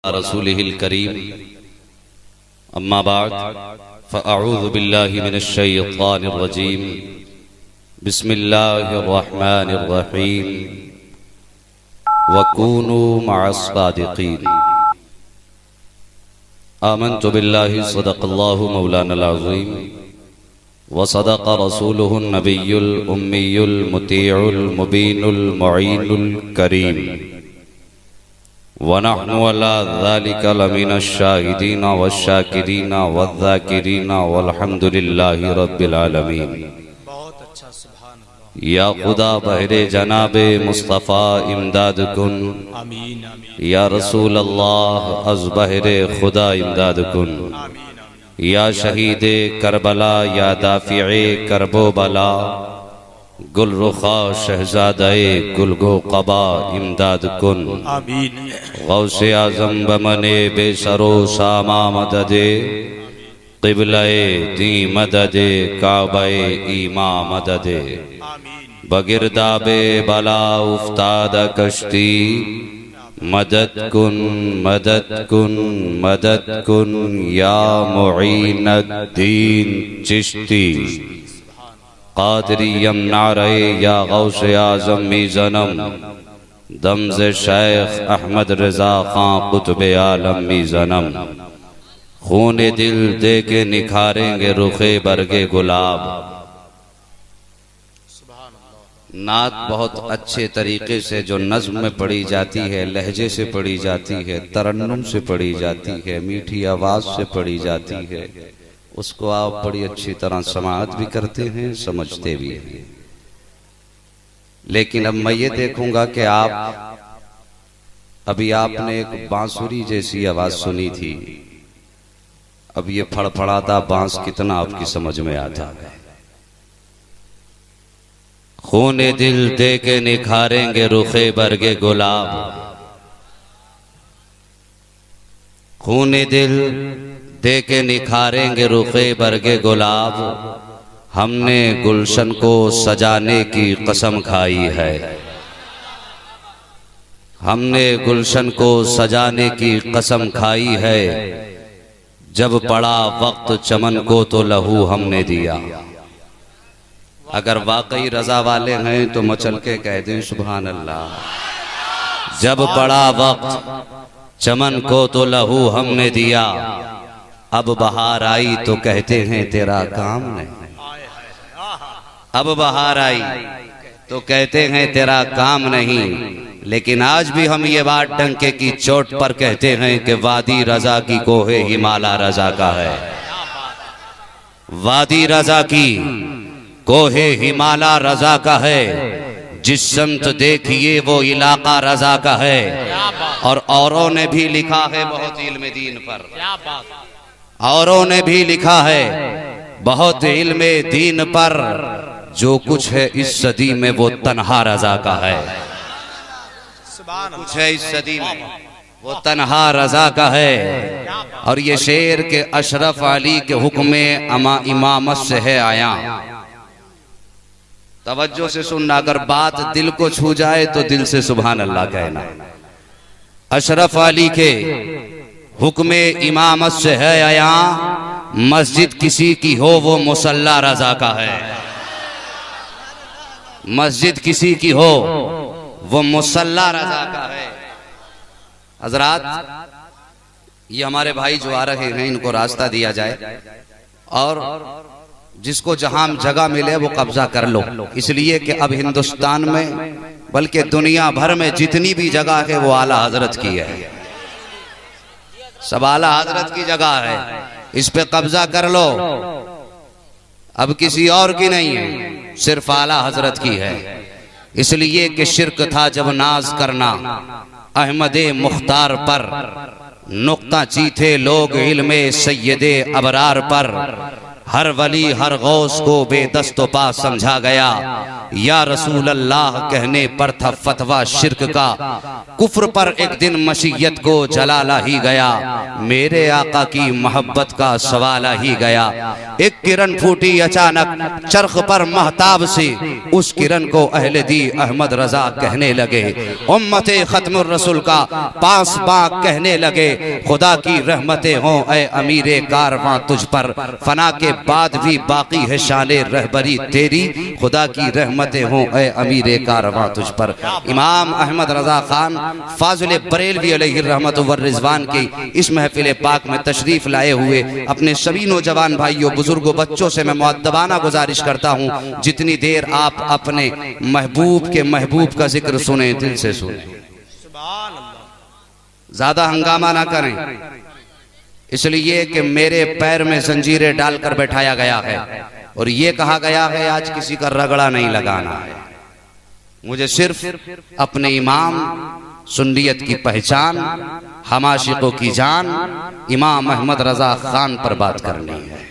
रसूलिहिल करीम अम्मा बाद फ़अऊज़ु बिल्लाहि मिनश शैतानिर रजीम बिस्मिल्लाहिर रहमानिर रहीम वकूनू मअस सादिक़ीन। आमन्तु बिल्लाहि सदक़ल्लाहु मौलानल अज़ीम व सदक़ रसूलुहुन नबियुल उम्मियुल मुतीउल मुबीनुल मुईनुल करीम वनहनु अला ज़ालिका लमिनश शाहिदीन वश्शाकिरीन वज़्ज़ाकिरीन वल्हम्दुलिल्लाहि रब्बिल आलमीन। बहुत अच्छा, सुभान अल्लाह। या खुदा बहरे जनाबे मुस्तफ़ा इमदाद कुन, आमीन आमीन। या रसूल अल्लाह अज़ बहरे खुदा इमदाद कुन। आमीन आमीन। या शहीदे करबला या दाफ़िए करबो बला गुलरुखा शहजादे गुलगो कबा इमदाद कुन। आमीन। गौसे आज़म बमने बेसरो सामा मददे क़िबले दी मददे काबे ईमा मददे आमीन। बगिरदाबे बला उफ्ताद कश्ती मदद कुन मदद कुन मदद कुन या मुईनुद्दीन चिश्ती क़ादरियम नारे या गौसे आज़म मीज़नम दमज़े शेख अहमद रज़ा खां कुतुबे आलम मीज़नम। खूने दिल दे के निखारेंगे रुखे बरगे गुलाब। नात बहुत अच्छे तरीके से जो नज़्म में पढ़ी जाती है, लहजे से पढ़ी जाती है, तरन्नुम से पढ़ी जाती है, मीठी आवाज़ से पढ़ी जाती है, उसको आप बड़ी अच्छी तरह समाअत भी करते हैं, समझते भी हैं। लेकिन अब मैं ये देखूंगा कि अभी आपने एक बांसुरी जैसी आवाज़ सुनी थी, अब ये फड़फड़ाता बांस कितना आपकी समझ में आता है। खूने दिल दे के निखारेंगे रुखे बरगे गुलाब, खूने दिल दे के निखारेंगे रुखे बरगे गुलाब। हमने गुलशन को सजाने की कसम खाई है, हमने गुलशन को सजाने की कसम खाई है। जब पड़ा वक्त चमन को तो लहू हमने दिया। अगर वाकई रजा वाले हैं तो मचल के कह दें सुभान अल्लाह। जब पड़ा वक्त चमन को तो लहू हमने दिया, अब बहार आई तो कहते हैं तेरा काम नहीं। अब बहार आई तो कहते हैं तेरा काम नहीं। लेकिन आज भी हम ये बात डंके की चोट पर कहते हैं कि वादी रजा की कोहे हिमाला रजा का है। वादी रजा की कोहे हिमाला रजा का है। जिस संत देखिए वो इलाका रजा का है। और औरों ने भी लिखा है बहुत इल्म दीन पर, औरों ने भी लिखा है बहुत इल्म दीन पर। जो कुछ है इस सदी में वो तन्हा रजा का है। कुछ है इस सदी में वो तन्हा रजा का है। और ये शेर के अशरफ अली के हुक्म इमामत से है आया। तवज्जो से सुनना, अगर बात दिल को छू जाए तो दिल से सुभान अल्लाह कहना। अशरफ अली के हुक्म इमामत से है आया। मस्जिद किसी की हो वो मुसल्ला रजा का है। मस्जिद किसी की हो वो मुसल्ला रजा का है। हजरात, ये हमारे भाई जो आ रहे हैं इनको रास्ता दिया जाए और जिसको जहां जगह मिले वो कब्जा कर लो। इसलिए कि अब हिंदुस्तान में बल्कि दुनिया भर में जितनी भी जगह है वो आला हजरत की है। सब आला हजरत की जगह है, इस पे कब्जा कर लो। अब किसी और की नहीं है, सिर्फ आला हजरत की है। इसलिए कि शिर्क था जब नाज करना अहमदे मुख्तार पर। नुक्ता चीथे लोग इल्मे सैयदे अबरार पर। हर वली हर गौस को बेदस्तो पा समझा गया। या रसूल अल्लाह कहने पर था फतवा शिर्क का, कुफ्र पर एक दिन मशीयत को जलाला ही गया। मेरे आका की मोहब्बत का सवाल ही गया। एक किरण फूटी अचानक चरख पर महताब से, उस किरण को अहले दी अहमद रजा कहने लगे। उम्मते खत्मुर रसूल का पास बाग कहने लगे। खुदा की रहमतें हों ए अमीरे कारवां तुझ पर, फना के बाद भी बाकी है शाने रहबरी तेरी। खुदा की रहमतें हों ए अमीरे कारवां तुझ पर। इमाम अहमद रजा खान फाजुल बरेलवी अलैहि रहमत व रिजवान की इस महफिल पाक में तशरीफ लाए हुए अपने सभी नौजवान भाइयों बुजुर्गों बच्चों से मैं मुअद्दबाना गुजारिश करता हूँ, जितनी देर आप अपने महबूब के महबूब का जिक्र सुने दिल से सुने, सुभान अल्लाह। ज्यादा हंगामा ना करें, इसलिए कि मेरे पैर में जंजीरें डालकर बैठाया गया है और ये कहा गया है आज किसी का रगड़ा नहीं लगाना है। मुझे सिर्फ अपने इमाम सुन्नियत की पहचान, हमाशिकों की जान इमाम अहमद रजा खान पर बात करनी है।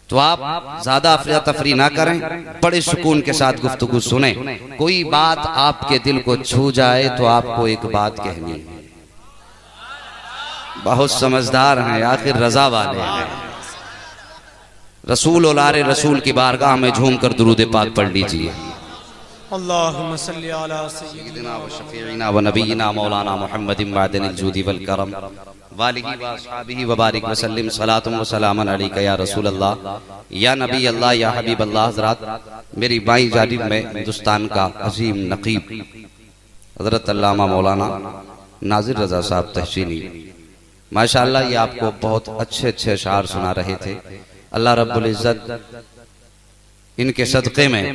तो आप ज्यादा अफरा तफरी ना करें, बड़े सुकून के साथ गुफ्तगू सुने। कोई बात आपके दिल को छू जाए तो आपको एक बात कहनी है। बहुत समझदार हैं, आखिर रजा वाले हैं। रसूल औलारे रसूल की बारगाह में झूमकर दुरूद पाक पढ़ लीजिए। अल्लाहुम्मा सल्ली अला सय्यिदिना व शफीइना व नबीना मौलाना मुहम्मदिन वादिनिल जूदी वल करम वालिही व अस्हाबिही व बारिक व सल्लिम सलातुम व सलामन अलैका या रसूल अल्लाह या नबी अल्लाह या हबीब अल्लाह। हज़रात, मेरी बाईं जानिब में हिंदुस्तान का अजीम नकीब हज़रत अल्लामा मौलाना नाज़िर रज़ा साहब तहसीनी, माशाअल्लाह ये आपको बहुत अच्छे अच्छे अशआर सुना रहे थे। अल्लाह रब्बुल इज़्ज़त इनके सदक़े में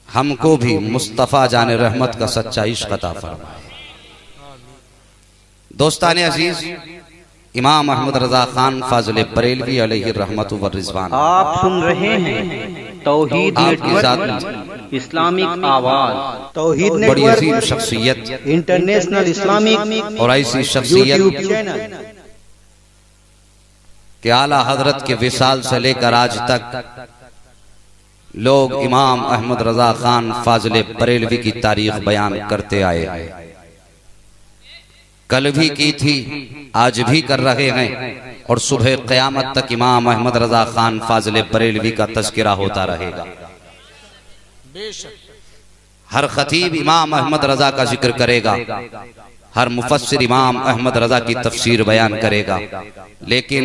हमको भी मुस्तफ़ा जाने रहमत का सच्चा इश्क़ अता फरमाए। दोस्ताने अजीज, इमाम अहमद रजा खान फाजुल बरेलवी अलैहि रहमत व रिज़वान, आप सुन रहे हैं तौहीद नेटवर्क इस्लामिक आवाज। तौहीद बड़ी नेटवर्क अजीम शख्सियत, इंटरनेशनल इस्लामिक और ऐसी शख्सियत यूट्यूब चैनल के आला हजरत के विसाल से लेकर आज तक लोग इमाम अहमद रजा खान फाजुल बरेलवी की तारीख बयान करते आए हैं। कल भी की थी, आज भी कर रहे हैं और सुबह क़यामत तक इमाम अहमद रजा खान फाजुल बरेलवी का तज़किरा होता रहेगा। बेशक हर खतीब इमाम अहमद रजा का जिक्र करेगा, हर मुफस्सिर इमाम अहमद रजा की तफसीर बयान करेगा, लेकिन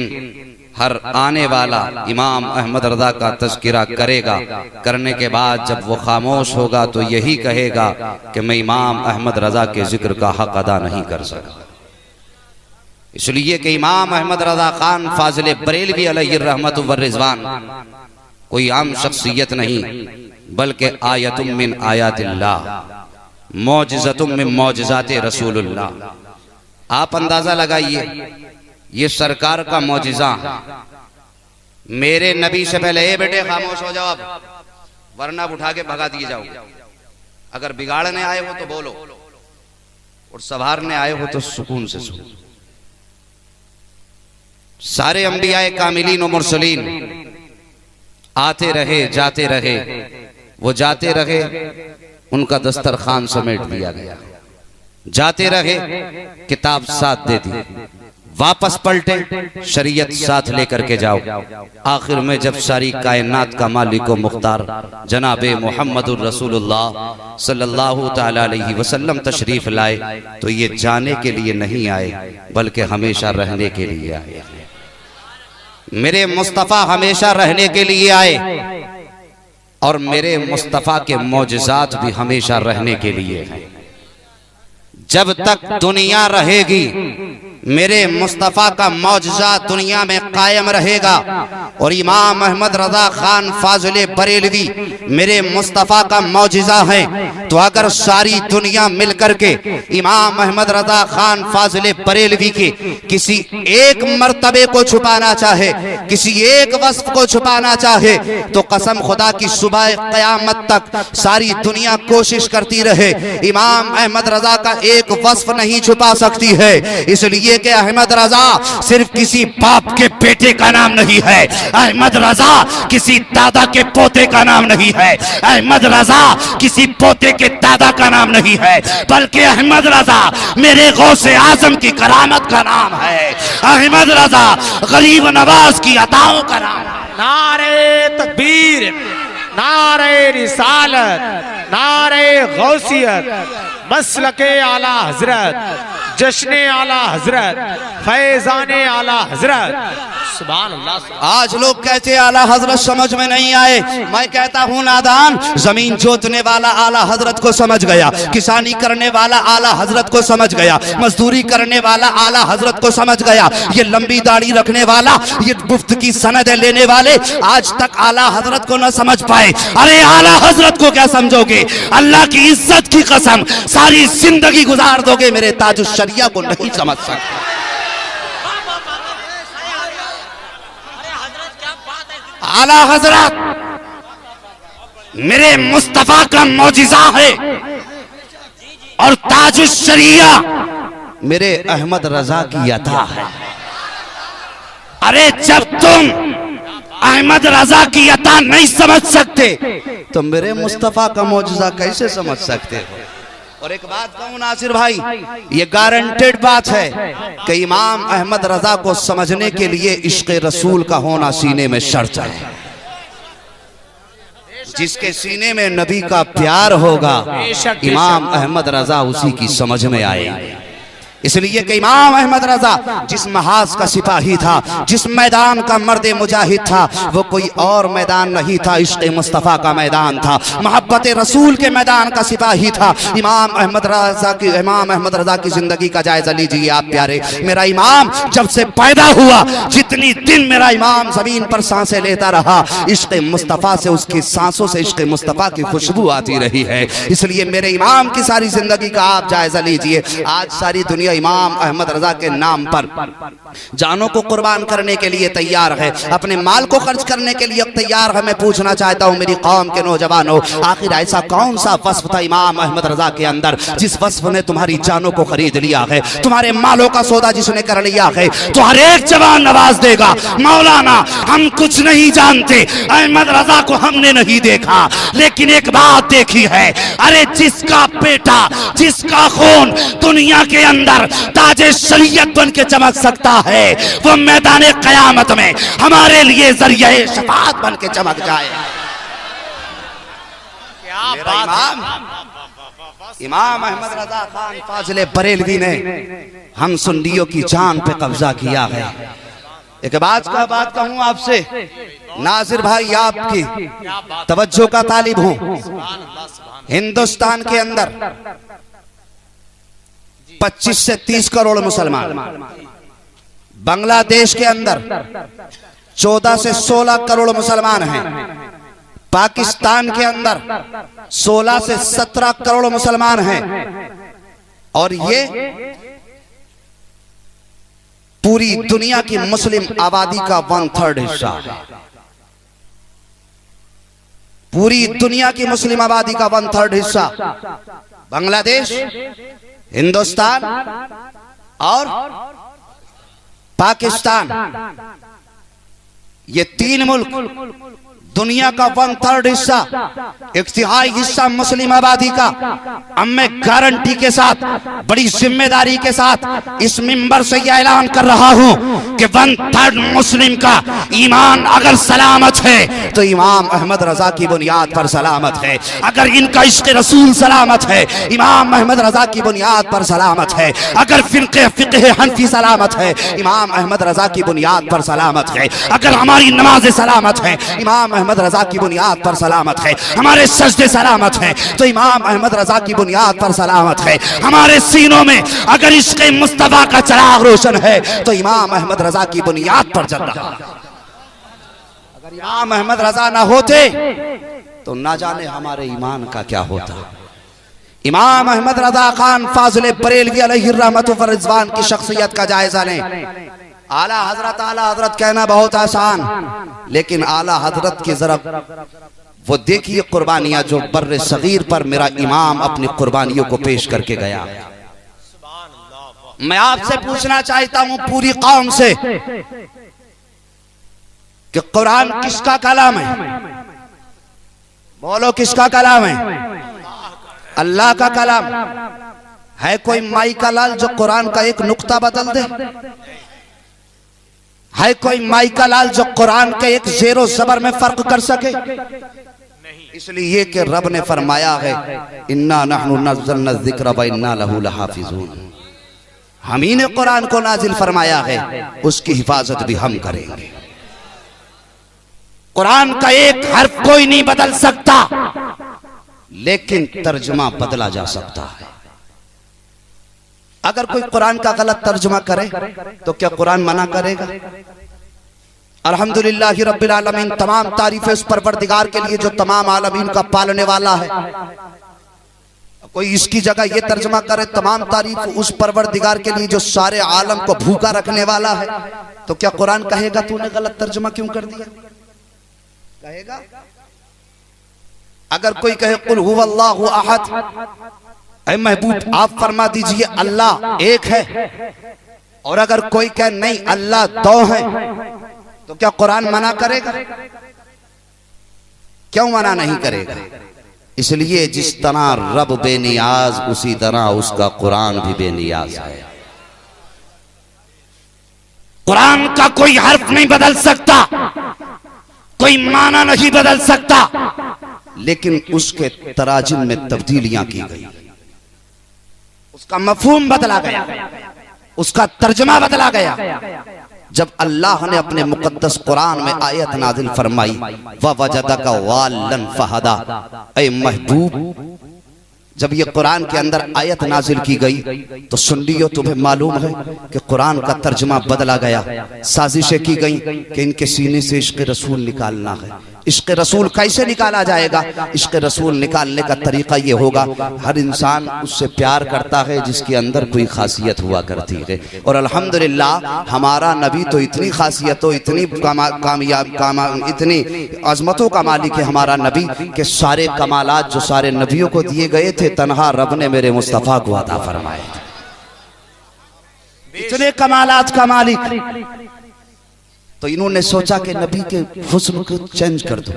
हर आने वाला इमाम अहमद रजा का तज़किरा करेगा। करने के बाद जब वो खामोश होगा तो यही कहेगा कि मैं इमाम अहमद रजा के जिक्र का हक अदा नहीं कर सका। इसलिए कि इमाम अहमद रजा खान फाजिल बरेलवी अलैहि रहमत व रिज़वान कोई आम शख्सियत नहीं, बल्कि आयतुम मिन आयातिल्लाह, मौजिज़तुम मिन मौजिज़ाते रसूलुल्लाह। आप अंदाजा लगाइए, ये सरकार का मौजिज़ा है। मेरे नबी से पहले, ए बेटे खामोश हो जाओ अब, वरना उठा के भगा दिए जाओ। अगर बिगाड़ने आए हो तो बोलो, और संवारने आए हो तो सुकून से सुनो। सारे अंबियाए कामिलीन और मुरसलीन आते रहे जाते रहे, वो जाते रहे उनका दस्तरखान समेट दिया गया, जाते रहे किताब साथ दे दी, वापस पलटे शरीयत साथ लेकर के जाओ। आखिर में जब सारी कायनात का मालिक व मुख्तार जनाबे मोहम्मदुर रसूलुल्लाह सल्लल्लाहु तआला अलैहि वसल्लम तशरीफ लाए तो ये जाने के लिए नहीं आए, बल्कि हमेशा रहने के लिए आए। मेरे मुस्तफ़ा हमेशा रहने के लिए आए और मेरे मुस्तफ़ा के मौजिज़ात भी हमेशा रहने के लिए हैं। जब तक दुनिया रहेगी मेरे मुस्तफ़ा का मौजज़ा दुनिया में कायम रहेगा और इमाम अहमद रजा खान फाजुल बरेलवी मेरे मुस्तफ़ा का मौजज़ा है। तो अगर सारी दुनिया मिलकर के इमाम अहमद रजा खान फाजिल बरेलवी के किसी एक मर्तबे को छुपाना चाहे, किसी एक वस्फ को छुपाना चाहे, तो कसम खुदा की सुबह क़यामत तक सारी दुनिया कोशिश करती रहे, इमाम अहमद रजा का एक वस्फ नहीं छुपा सकती है। इसलिए कि अहमद रजा सिर्फ किसी बाप के बेटे का नाम नहीं है, अहमद रजा किसी दादा के पोते का नाम नहीं है, अहमद रजा किसी पोते के दादा का नाम नहीं है, बल्कि अहमद रजा मेरे गौसे आजम की करामत का नाम है। अहमद रजा गरीब नवाज की अताओं का नाम है। नारे तकबीर, नारे रिसालत, नारे गौसियत, मसलके आला हजरत, जश्ने आला हजरत, फैजाने आला हजरत। सुभान अल्लाह। आज लोग कहते हैं आला हजरत समझ में नहीं आए, मैं कहता हूँ नादान, जमीन जोतने वाला आला हजरत को समझ गया, किसानी करने वाला आला हजरत को समझ गया, मजदूरी करने वाला आला हजरत को समझ गया, ये लंबी दाढ़ी रखने वाला, ये मुफ्त की सनदें लेने वाले आज तक आला हजरत को न समझ पाए। अरे आला हजरत को क्या समझोगे? अल्लाह की इज्जत की कसम सारी जिंदगी गुजार दोगे, मेरे ताजुश शरिया को नहीं समझ सकते। आला हजरत मेरे मुस्तफा का मौजिजा है और ताजुश शरिया मेरे अहमद रजा की अता है। अरे जब तुम अहमद रजा की अता नहीं समझ सकते तो मेरे मुस्तफा का मौजिजा कैसे समझ सकते हो? और एक बात कहूं नासिर भाई, ये गारंटेड बात है कि इमाम अहमद रजा को समझने के लिए इश्क रसूल का होना सीने में शर्त है। जिसके सीने में नबी का प्यार होगा इमाम अहमद रजा उसी की समझ में आएगी। इसलिए कि इमाम अहमद रजा जिस महाज का सिपाही था, जिस मैदान का मर्द मुजाहिद था, वो कोई और मैदान नहीं था, इश्क़ मुस्तफ़ा का मैदान था, मोहब्बत रसूल के मैदान का सिपाही था। इमाम अहमद रजा की जिंदगी का जायजा लीजिए आप प्यारे। मेरा इमाम जब से पैदा हुआ, जितनी दिन मेरा इमाम जमीन पर सांसें लेता रहा, इश्क़ मुस्तफ़ा से, उसकी सांसों से इश्क़ मुस्तफ़ा की खुशबू आती रही है। इसलिए मेरे इमाम की सारी जिंदगी का आप जायजा लीजिए। आज सारी दुनिया इमाम अहमद रजा के नाम पर जानों को कुर्बान करने के लिए तैयार है, अपने माल को खर्च करने के लिए तैयार है। मैं पूछना चाहता हूं मेरी कौम के नौजवानों, आखिर ऐसा कौन सा वस्फ था इमाम अहमद रजा के अंदर जिस वस्फ ने तुम्हारी जानों को खरीद लिया है, तुम्हारे मालों का सौदा जिसने कर लिया है? तो हर एक जवान नवाज देगा, मौलाना हम कुछ नहीं जानते, अहमद रजा को हमने नहीं देखा, लेकिन एक बात देखी है। अरे जिसका बेटा, जिसका खून दुनिया के अंदर ताजे शरीयत बन के चमक सकता है, वो मैदाने कयामत में हमारे लिए जरिया शफाअत बन के चमक जाए। इमाम अहमद रजा खान फाजिल बरेलवी ने हम सुन्नियों की जान पे कब्जा किया है। एक बात कहूं आपसे नासिर भाई, आपकी तवज्जो का तालिब हूं। हिंदुस्तान के अंदर 25 से 30 करोड़ मुसलमान, बांग्लादेश के अंदर 14 से 16 करोड़ मुसलमान हैं, पाकिस्तान के अंदर 16 से 17 करोड़ मुसलमान हैं, और ये पूरी दुनिया की मुस्लिम आबादी का 1/3 हिस्सा है। पूरी दुनिया की मुस्लिम आबादी का 1/3 हिस्सा बांग्लादेश, हिंदुस्तान और पाकिस्तान, ये 3 मुल्क दुनिया का 1/3 हिस्सा, 1/3 हिस्सा मुस्लिम आबादी का। अब मैं गारंटी के साथ, बड़ी जिम्मेदारी के साथ इस मिंबर से यह ऐलान कर रहा हूं कि 1/3 मुस्लिम का ईमान अगर सलामत है तो इमाम अहमद रजा की बुनियाद पर सलामत है। अगर इनका इश्क़ रसूल सलामत है, इमाम अहमद रजा की बुनियाद पर सलामत है। अगर फ़िक़्ह हनफी सलामत है, इमाम अहमद रजा की बुनियाद पर सलामत है। अगर हमारी नमाज़ें सलामत है, इमाम अहमद रजा की बुनियाद पर सलामत है। हमारे सजदे सलामत हैं तो इमाम अहमद रजा की बुनियाद पर सलामत है। हमारे सीनों में अगर इश्क़ मुस्तफ़ा का चिराग रोशन है तो इमाम अहमद रजा की बुनियाद पर जल रहा है। अगर इमाम अहमद रजा ना होते तो ना जाने हमारे ईमान का क्या होता। इमाम अहमद रजा खान फाजिल बरेलवी अलैहि रहमत व रिजवान की शख्सियत का जायजा लें। आला हजरत कहना बहुत आसान, लेकिन आला हजरत की जरा वो देखिए कुर्बानियां जो बर्रे सगीर पर मेरा इमाम अपनी कुर्बानियों को पेश करके गया। मैं आपसे पूछना चाहता हूं पूरी कौम से कि कुरान किसका कलाम है? बोलो किसका कलाम है? अल्लाह का कलाम है। कोई माई का लाल जो कुरान का एक नुक्ता बदल दे? है कोई माई का लाल जो कुरान के एक ज़ेरो ज़बर में फर्क कर सके? इसलिए कि रब ने फरमाया है इन्ना नहनु नज़्ज़लना ज़िक्र व इन्ना लहू लहाफ़िज़ून। हम ही ने कुरान को नाजिल फरमाया है, उसकी हिफाजत भी हम करेंगे। कुरान का एक हर्फ कोई नहीं बदल सकता, लेकिन तर्जुमा बदला जा सकता है। अगर कोई कुरान का गलत तर्जुमा करे तो क्या कुरान मना करेगा? अल्हम्दुलिल्लाह रब्बिल आलमीन, तमाम तारीफें उस परवरदिगार के लिए जो तमाम आलमीन का पालने वाला है। कोई इसकी जगह ये तर्जुमा करे तमाम तारीफ उस परवरदिगार के लिए जो सारे आलम को भूखा रखने वाला है, तो क्या कुरान कहेगा तूने गलत तर्जुमा क्यों कर दिया? कहेगा? अगर कोई कहे कुल हुवल्लाहु अहद, ऐ महबूब आप फरमा दीजिए अल्लाह एक है, और अगर कोई कहे नहीं अल्लाह दो है, तो क्या कुरान मना करेगा? क्यों मना नहीं करेगा? इसलिए जिस तरह रब बेनियाज उसी तरह उसका कुरान भी बेनियाज है। कुरान का कोई हर्फ नहीं बदल सकता, कोई माना नहीं बदल सकता, लेकिन उसके तराजिम में तब्दीलियां की गई, उसका मफहूम बदला गया, उसका तर्जुमा बदला गया। जब अल्लाह ने अपने मुकद्दस कुरान में आयत नाजिल फरमाई व वजदका वालन फहदा, ऐ महबूब जब ये कुरान के अंदर आयत नाजिल की गई तो सुन लियो, तुम्हें मालूम है कि कुरान का तर्जुमा बदला गया। साजिशें की गई कि इनके सीने से इश्क रसूल निकालना है। इश्क रसूल कैसे निकाला जाएगा? इश्क रसूल निकालने का तरीका ये होगा, हर इंसान उससे प्यार करता है जिसके अंदर कोई खासियत हुआ करती है। और अल्हम्दुलिल्लाह हमारा नबी तो इतनी खासियतों, इतनी कामयाब, इतनी अजमतों का मालिक है हमारा नबी के सारे कमालात जो सारे नबियों को दिए गए थे तन्हा रब ने मेरे मुस्तफ़ा को अता फरमाए। इतने कमालात का मालिक, तो इन्होंने सोचा कि नबी के हुस्न को चेंज कर दो।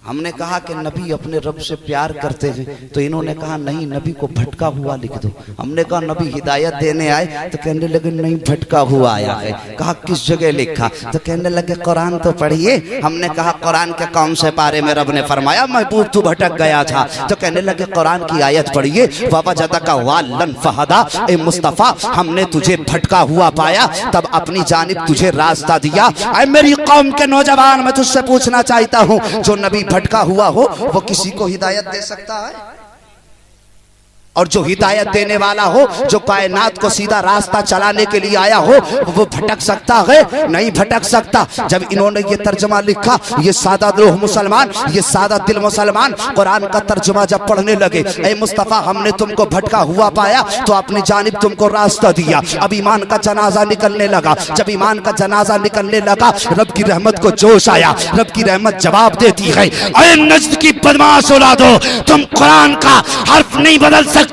हमने कहा कि नबी अपने रब से प्यार करते हैं, तो इन्होंने कहा नहीं नबी को भटका हुआ लिख दो। हमने कहा नबी हिदायत देने आए, तो कहने लगे नहीं भटका हुआ आया है। कहा किस जगह लिखा? तो कहने लगे कुरान तो पढ़िए। हमने कहा कुरान के कौन से पारे में रब ने फरमाया महबूब तू भटक गया था? तो कहने लगे कुरान की आयत पढ़िए ववजदका वालन फहदा, ए मुस्तफ़ा हमने तुझे भटका हुआ पाया तब अपनी जानिब तुझे रास्ता दिया। ऐ मेरी कौम के नौजवान मैं तुझसे पूछना चाहता हूँ, जो नबी भटका हुआ हो वो किसी को हिदायत दे सकता है? और जो हिदायत देने वाला हो, जो कायनात को सीधा रास्ता चलाने के लिए आया हो, वो भटक सकता है? नहीं भटक सकता। जब इन्होंने ये तर्जुमा लिखा, ये सादा रूह मुसलमान, ये सादा दिल मुसलमान कुरान का तर्जुमा जब पढ़ने लगे, ऐ मुस्तफ़ा हमने तुमको भटका हुआ पाया तो अपनी जानिब तुमको रास्ता दिया। अब ईमान का जनाजा निकलने लगा। जब ईमान का जनाजा निकलने लगा रब की रहमत को जोश आया। रब की रहमत जवाब देती है, ऐ नज्द की बदमाश औलादो, तुम कुरान का हर्फ नहीं बदल सकते,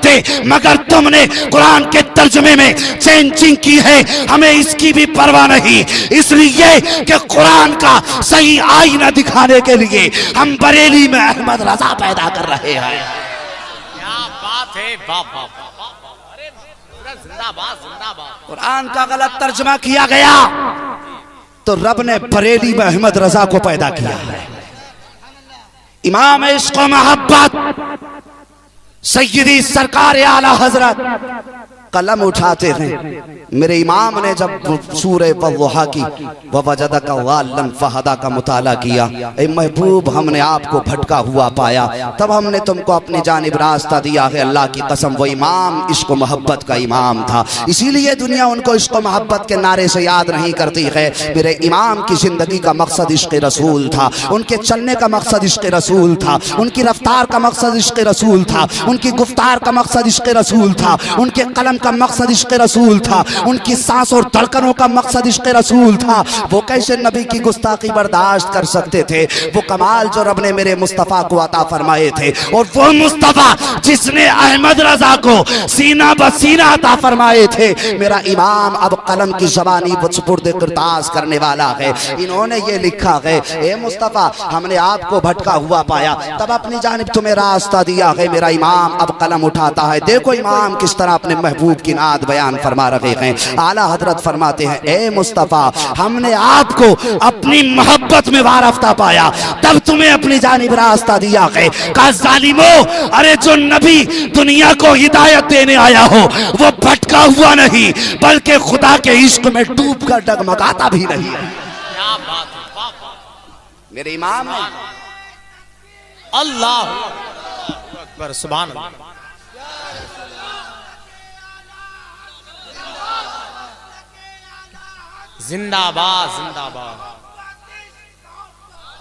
मगर तुमने कुरान के तर्जुमे में चेंजिंग की है, हमें इसकी भी परवाह नहीं। इसलिए कि कुरान का सही आईना दिखाने के लिए हम बरेली में अहमद रजा पैदा कर रहे हैं। क्या बात है, अरे जिंदाबाद जिंदाबाद। कुरान का गलत तर्जुमा किया गया तो रब ने बरेली में अहमद रजा को पैदा किया है। इमाम इश्क़ व मोहब्बत सय्यदी सरकार आला हजरत कलम उठाते हैं। मेरे इमाम ने जब सूरह वज़्ज़ुहा की ववजदका ज़ाल्लन फ़हदा का मुताला किया, ए महबूब हमने आपको भटका हुआ पाया, तब हमने तुमको अपनी जानिब रास्ता दिया है। अल्लाह की कसम वो इमाम इश्क मोहब्बत का इमाम था, इसीलिए दुनिया उनको इश्क मोहब्बत के नारे से याद नहीं करती है। मेरे इमाम की जिंदगी का मकसद इश्क रसूल था, उनके चलने का मकसद इश्क रसूल था, उनकी रफ्तार का मकसद इश्क रसूल था, उनकी गुफ्तार का मकसद इश्क रसूल था, उनके कलम का मकसद इश्क रसूल था, उनकी सांस और धड़कनों का मकसद इश्क रसूल था। वो कैसे नबी की गुस्ताखी बर्दाश्त कर सकते थे? वो कमाल जो रब ने मेरे मुस्तफ़ा को अता फरमाए थे, और वो मुस्तफ़ा जिसने अहमद रजा को सीना बसीना अता फरमाए थे। मेरा इमाम अब कलम की ज़बानी सुपुर्द किरतास करने वाला है। इन्होंने ये लिखा है, ए मुस्तफ़ा हमने आपको भटका हुआ पाया, तब अपनी जानिब तुम्हें रास्ता दिया है। मेरा इमाम अब कलम उठाता है। देखो इमाम किस तरह अपने महबूब की नात बयान फरमा रहे हैं। आला हजरत फरमाते हैं, ए मुस्तफ़ा हमने आपको अपनी मोहब्बत में वारफ्ता पाया, तब तुम्हें अपनी जानिब रास्ता दिया है। का जालिमो, अरे जो नबी दुनिया को हिदायत देने आया हो वो भटका हुआ नहीं, बल्कि खुदा के इश्क में डूब कर डगमगाता भी नहीं। क्या बात है, वाह वाह। मेरे इमाम ने अल्लाह अकबर, सुभान अल्लाह। जिंदाबाद जिंदाबाद,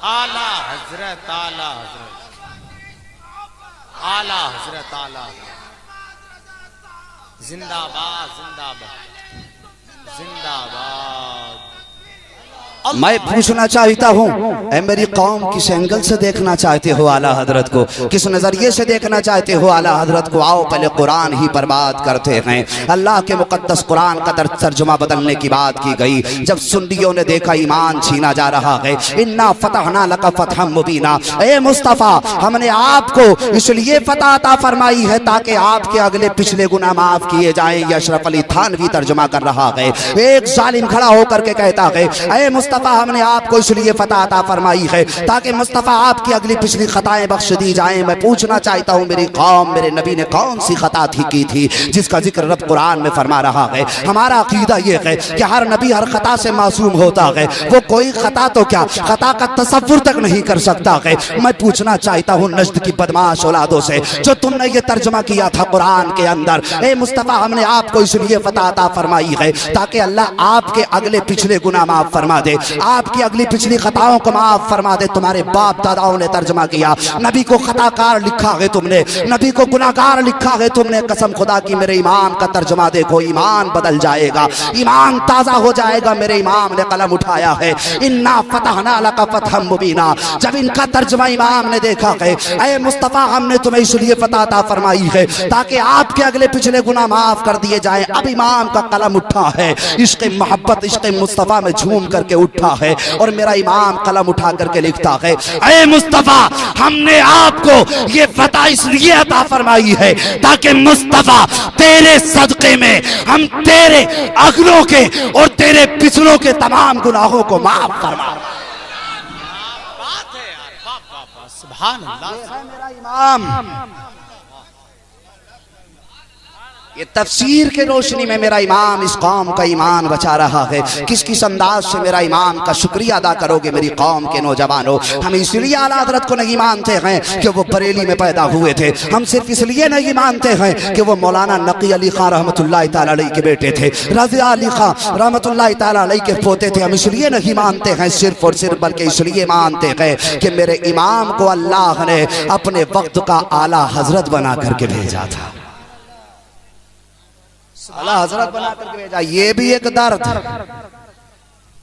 आला हजरत आला हजरत आला हजरत आला, जिंदाबाद जिंदाबाद जिंदाबाद। मैं पूछना चाहता हूँ, ऐ मेरी कौम किस एंगल से देखना चाहते हो आला हजरत को? किस नज़रिए से देखना चाहते हो आला हजरत को? आओ पहले कुरान ही पर बात करते हैं। अल्लाह के मुकद्दस कुरान का तर्जुमा बदलने की बात की गई। जब सुन्नियों ने देखा ईमान छीना जा रहा है, इन्ना फतहना लका फतहम मुबीना, ए मुस्तफ़ा हमने आपको इसलिए फतह अता फरमाई है ताकि आपके अगले पिछले गुनाह माफ किए जाएं। ये अशरफ अली थानवी तर्जुमा कर रहा है। एक जालिम खड़ा होकर के कहता है, ए मुस्तफ़ा हमने आपको इसलिए फतह अता फरमाई है ताकि मुस्तफ़ा आपकी अगली पिछली खताएं बख्श दी जाएं। मैं पूछना चाहता हूँ मेरी कौम, मेरे नबी ने कौन सी खता की थी जिसका जिक्र रब कुरान में फरमा रहा है? हमारा अकीदा ये है कि हर नबी हर खता से मासूम होता है, वो कोई खता तो क्या खता का तसव्वुर तक नहीं कर सकता है। मैं पूछना चाहता हूँ नज्द की बदमाश औलादों से, जो तुमने ये तर्जुमा किया था कुरान के अंदर, ए मुस्तफ़ा हमने आपको इसलिए फतह अता फरमाई है ताकि अल्लाह आपके अगले पिछले गुनाह माफ फरमा दे, आपकी अगली पिछली खताओं को माफ फरमा दे। तुम्हारे बाप दादाओं ने तर्जुमा किया, नबी को खताकार लिखा है तुमने, नबी को गुनाहगार लिखा है तुमने। कसम खुदा की मेरे इमाम का तर्जुमा देखो, ईमान बदल जाएगा, ईमान ताजा हो जाएगा। मेरे इमाम ने कलम उठाया है, इन्ना फतहना लका फतहम मुबीना। जब इनका तर्जुमा इमाम ने देखा है, ऐ मुस्तफ़ा हमने तुम्हें इसलिए फतह अता फरमाई है ताकि आपके अगले पिछले गुनाह माफ कर दिए जाएं। अब इमाम का कलम उठा है, इश्क़ मोहब्बत इश्क़ मुस्तफ़ा में झूम करके उठा है, और मेरा इमाम कलम उठा करके लिखता है, ऐ मुस्तफ़ा हमने आपको ये फतह इसलिए अता फरमाई है ताकि मुस्तफ़ा तेरे सदक़े में हम तेरे अगलों के और तेरे पिछलों के तमाम गुनाहों को माफ फरमा। बात है यार, वाह वाह वाह, सुभान अल्लाह। मेरा इमाम ये तफसीर के रोशनी में मेरा इमाम इस कौम का ईमान बचा रहा है। किस किस अंदाज से मेरा इमाम का शुक्रिया अदा करोगे मेरी कौम के नौजवानों? हम इसलिए आला हज़रत को नहीं मानते हैं कि वो बरेली में पैदा हुए थे, हम सिर्फ इसलिए नहीं मानते हैं कि वो मौलाना नकी अली खां रहमतुल्लाह तआला अलैह के बेटे थे, रज़िया अली खां रहमतुल्लाह तआला अलैह के पोते थे। हम इसलिए नहीं मानते हैं सिर्फ और सिर्फ, बल्कि इसलिए मानते हैं कि मेरे इमाम को अल्लाह ने अपने वक्त का आला हज़रत बना करके भेजा था, आला हजरत बना करके भेजा। ये भी एक दर्द।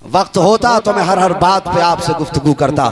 वक्त होता तो मैं हर बात पे आपसे गुफ्तगू करता।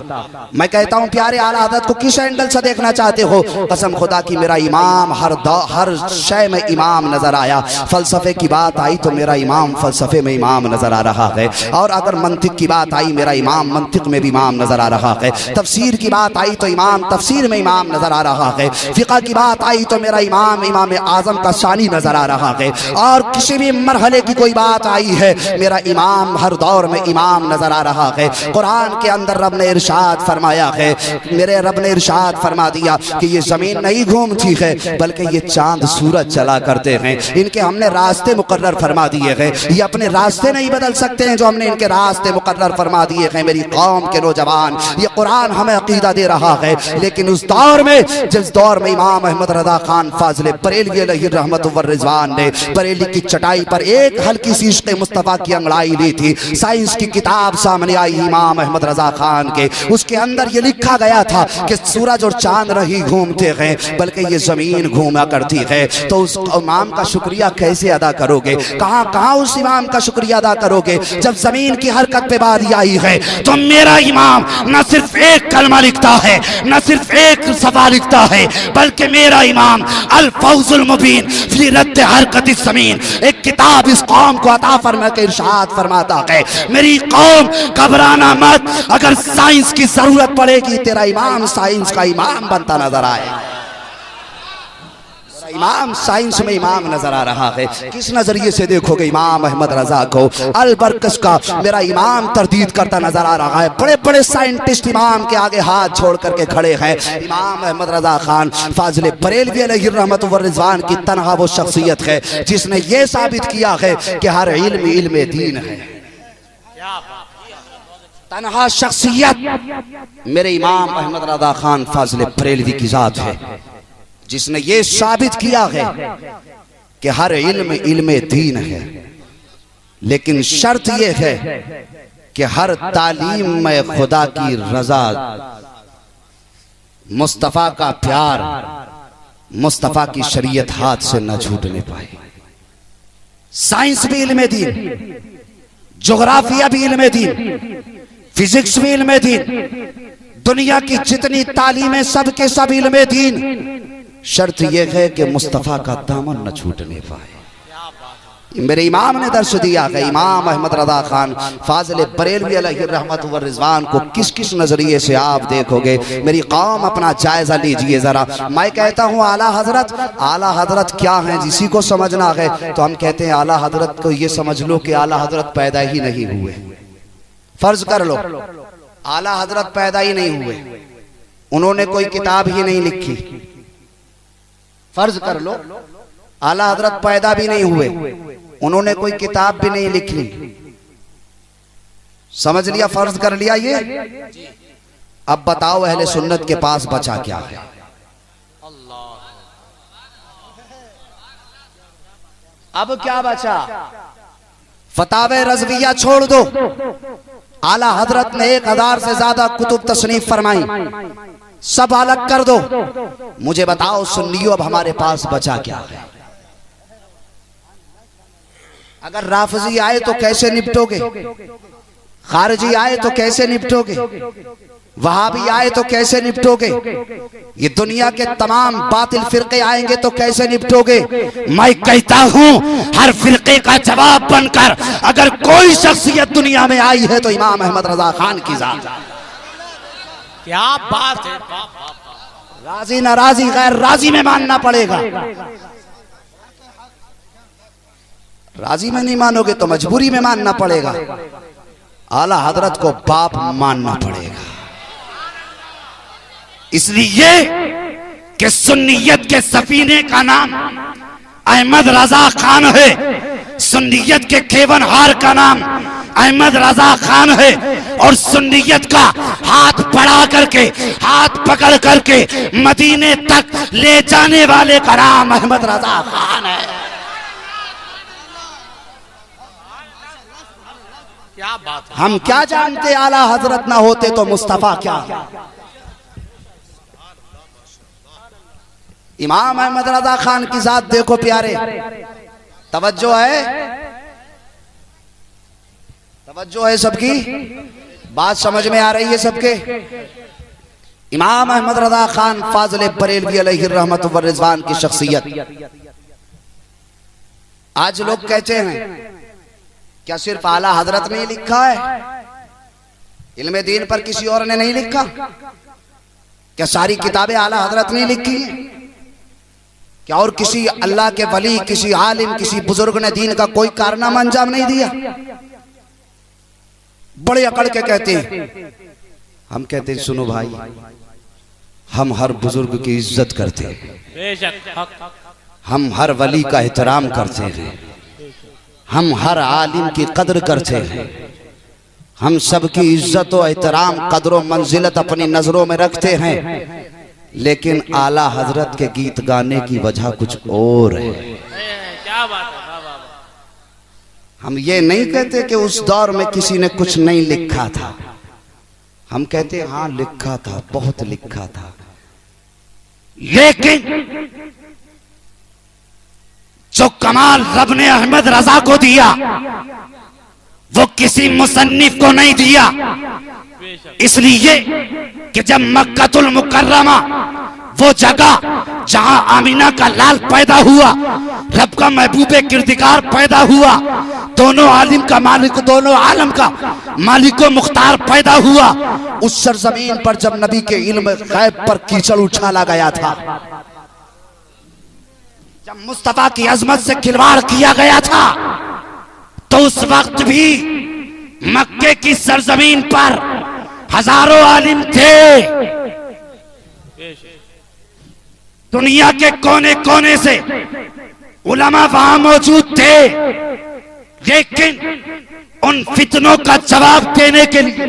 मैं कहता हूँ प्यारे आला हज़रत को किस एंगल से देखना चाहते हो? कसम खुदा की मेरा इमाम हर शय में इमाम नजर आया। फलसफे की बात आई तो मेरा इमाम फलसफे में इमाम नजर आ रहा है, और अगर मंतिक की बात आई मेरा इमाम मंतिक में भी इमाम नजर आ रहा है। तफसीर की बात आई तो इमाम तफसीर में इमाम नजर आ रहा है। फ़िक़्ह की बात आई तो मेरा इमाम इमाम आज़म का शानी नजर आ रहा है। और किसी भी मरहले की कोई बात आई है मेरा इमाम हर दौर में में इमाम नजर आ रहा है। कुरान के अंदर रब ने इरशाद फरमाया है, मेरे रब ने इरशाद फरमा दिया कि ये जमीन नहीं घूमती है बल्कि ये चांद सूरज चला करते हैं। इनके हमने रास्ते मुकर्रर फरमा दिए हैं, ये अपने रास्ते नहीं बदल सकते हैं जो हमने इनके रास्ते मुकर्रर फरमा दिए हैं। मेरी कौम के नौजवान, ये कुरान हमें अकीदा दे रहा है, लेकिन उस दौर में जिस दौर में इमाम अहमद रजा खान फाजिल बरेलवी अलैहि रहमत व रिजवान ने बरेली की चटाई पर एक हल्की सी इश्क़ मुस्तफ़ा की अंगड़ाई ली थी, साइंस की किताब सामने आई इमाम अहमद रजा खान के, उसके अंदर ये लिखा गया था कि सूरज और चांद नहीं घूमते हैं बल्कि ये जमीन घूमा करती है। तो उस इमाम का शुक्रिया कैसे अदा करोगे? कहाँ कहाँ उस इमाम का शुक्रिया अदा करोगे जब जमीन की हरकत पे बारी आई है? तो मेरा इमाम न सिर्फ एक कलमा लिखता है, न सिर्फ एक सफा लिखता है, बल्कि मेरा इमाम अल फौजुल मुबीन फी रद्द हरकत ज़मीन एक किताब इस कौम को अता फरमा के इरशाद फरमाता है, मेरी कौम घबराना मत, अगर साइंस की जरूरत पड़ेगी तेरा इमाम साइंस का इमाम बनता नजर आए। इमाम साइंस में इमाम नजर आ रहा है। किस नजरिए से देखोगे इमाम अहमद रजा को? अल बरकस का मेरा इमाम तरदीद करता नजर आ रहा है। बड़े बड़े साइंटिस्ट इमाम के आगे हाथ छोड़ करके खड़े हैं। इमाम अहमद रजा खान फाजिल बरेलवी अलैहि रहमत व रिजवान की तनहा वो शख्सियत है जिसने ये साबित किया है कि हर इल्म इल्म दीन है। तनहा शख्सियत मेरे इमाम अहमद रजा खान फाजिल बरेलवी की जात है जिसने ये साबित किया है कि हर इल्म इल्म दीन है, लेकिन शर्त यह है कि हर तालीम में खुदा की रजा, मुस्तफा का प्यार, मुस्तफा की शरीयत हाथ से न छूटने पाए। साइंस भी इल्म दीन, जोग्राफिया भी इल्म दीन, फिजिक्स भी इल्म दीन, दुनिया की जितनी तालीमें सब के सब इल्म दीन। शर्त यह है कि मुस्तफ़ा का दामन न छूटने पाए। मेरे इमाम ने दर्श दिया है। इमाम अहमद रजा खान फाजिल बरेलवी अलैहि रहमत व रिजवान को किस किस नजरिए से आप देखोगे? मेरी कौम अपना जायजा लीजिए जरा। मैं कहता हूँ आला हजरत, आला हजरत क्या है जिसी को समझना है तो हम कहते हैं आला हजरत को ये समझ लो कि आला हजरत पैदा ही नहीं हुए। फर्ज कर लो आला हजरत पैदा ही नहीं हुए, उन्होंने कोई किताब ही नहीं लिखी। फर्ज कर लो आला हजरत पैदा भी नहीं हुए, उन्होंने कोई किताब भी नहीं लिख ली। समझ लिया? फर्ज कर लिया ये। अब बताओ अहले सुन्नत के पास बचा क्या है? अब क्या बचा? फतावे रज़विया छोड़ दो। आला हजरत ने 1000 से ज्यादा कुतुब तसनीफ फरमाई, सब अलग कर दो। मुझे बताओ सुन्नियों अब हमारे पास बचा क्या है? अगर राफजी आए तो कैसे निपटोगे? खारजी आए तो कैसे निपटोगे? वहाबी आए तो कैसे निपटोगे? ये दुनिया के तमाम बातिल फिरके आएंगे तो कैसे निपटोगे? मैं कहता हूं हर फिरके का जवाब बनकर अगर कोई शख्सियत दुनिया में आई है तो इमाम अहमद रजा खान की जात। क्या बात है! राजी नाराजी गैर राजी में मानना पड़ेगा। राजी में नहीं मानोगे तो मजबूरी में मानना पड़ेगा। आला हजरत को बाप मानना पड़ेगा, इसलिए कि सुन्नियत के सफीने का नाम अहमद रजा खान है, सुन्नियत के केवनहार का नाम अहमद रजा खान है, और सुन्नियत का हाथ बढ़ा करके, हाथ पकड़ करके मदीने तक ले जाने वाले का नाम अहमद रजा खान है। क्या बात है! हम क्या जानते आला हजरत ना होते तो मुस्तफा क्या? इमाम अहमद रजा खान की जात देखो प्यारे, तवज्जो है, तवज्जो है सबकी, बात समझ में आ रही है सबके? इमाम अहमद रजा खान फाजिल बरेलवी अलैहि रहमत व रिजवान की शख्सियत। आज लोग कहते हैं क्या सिर्फ आला हजरत ने लिखा है? इल्मे दीन पर किसी और ने नहीं लिखा? क्या सारी किताबें आला हजरत ने लिखी? क्या और किसी अल्लाह के वली, किसी आलिम, किसी बुजुर्ग ने दीन का कोई कारनामा अंजाम नहीं दिया? बड़े अकड़ के कहते हैं। हम कहते हैं सुनो भाई, हम हर बुजुर्ग की इज्जत करते हैं, बेशक हम हर वली का एहतराम करते हैं, हम हर आलिम की कदर करते हैं, हम सबकी इज्जत और एहतराम कदर और मंजिलत अपनी नजरों में रखते हैं। लेकिन आला हजरत के गीत गाने की वजह कुछ और है। क्या बात है, वाह, वाह, वाह। हम ये नहीं कहते कि उस दौर में किसी ने कुछ नहीं लिखा था, हम कहते हैं हाँ लिखा था, बहुत लिखा था, लेकिन जो कमाल रब ने अहमद रजा को दिया वो किसी मुसन्निफ को नहीं दिया। इसलिए कि जब मक्कातुल मुकर्रमा वो जगह जहां आमीना का लाल पैदा हुआ, रब का महबूबे किरदिगार पैदा हुआ, दोनों आलिम का मालिक, दोनों आलम का मालिक मुख्तार पैदा हुआ, उस सरजमीन पर जब नबी के इल्म गैब पर कीचड़ उछाला गया था, जब मुस्तफा की अजमत से खिलवाड़ किया गया था, तो उस वक्त भी मक्के की सरजमीन पर हजारों आलिम थे। दुनिया के कोने कोने से उलमा वहां मौजूद थे, लेकिन उन फितनों का जवाब देने के लिए,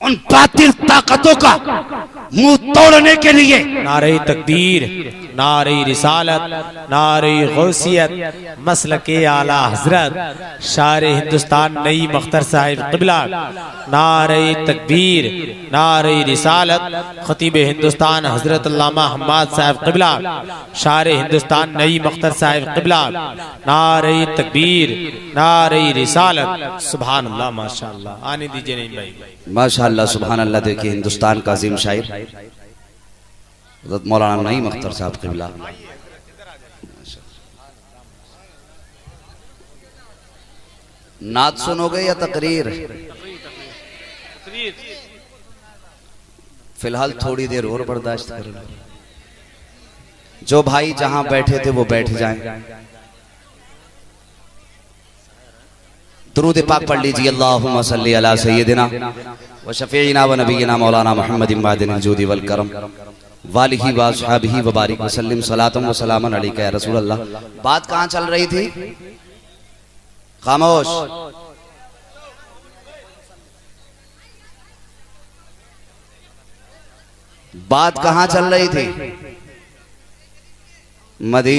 उन बातिल ताकतों का मुंह तोड़ने के लिए नारे तकबीर, नारे रिसालत, नारे गौसियत, मसलके आला हजरत शारे हिंदुस्तान नई मख्तर साहिब क़िबला, नारे तकबीर, नारे रिसालत, खतीब हिंदुस्तान हजरत अल्लामा हम्माद साहिब क़िबला, शारे हिंदुस्तान नई मख्तर साहिब क़िबला, नारे तकबीर, नारे रिसालत। सुभान अल्लाह, माशाअल्लाह। आने दीजिए नहीं भाई, माशाअल्लाह, सुभान अल्लाह। देखिए हिंदुस्तान का अजीम शायर हज़रत मौलाना नईम अख्तर साहब क़िबला, नात सुनोगे या तकरीर? फिलहाल थोड़ी देर और बर्दाश्त कर लो। जो भाई जहां बैठे थे वो बैठ जाएं। दुरूद पाक पढ़ लीजिए। अल्लाहुम्मा सल्ली अला सय्यिदिना व शफीइना व नबीना मौलाना मुहम्मद इमादिन जूदी वल करम वालिही व अस्हाबिही व बारिक वसल्लिम सलातम व सलामन अलैका या रसूल अल्लाह। बात कहां चल रही थी? खामोश। बात कहां चल रही थी?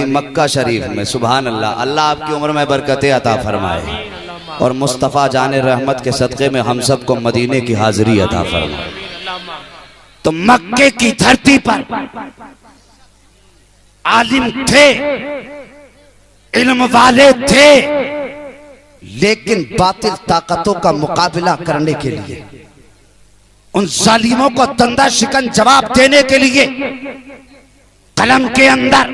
मक्का शरीफ में। सुभान अल्लाह। अल्लाह आपकी उम्र में बरकतें अता फरमाए और मुस्तफ़ा जाने रहमत के सदक़े में हम सबको मदीने की हाजिरी अता फरमाए। तो मक्के की धरती पर आलिम थे, इल्म वाले थे, लेकिन बातिल ताकतों का मुकाबला करने के लिए, उन जालिमों को दंदा शिकन जवाब देने के लिए कलम के अंदर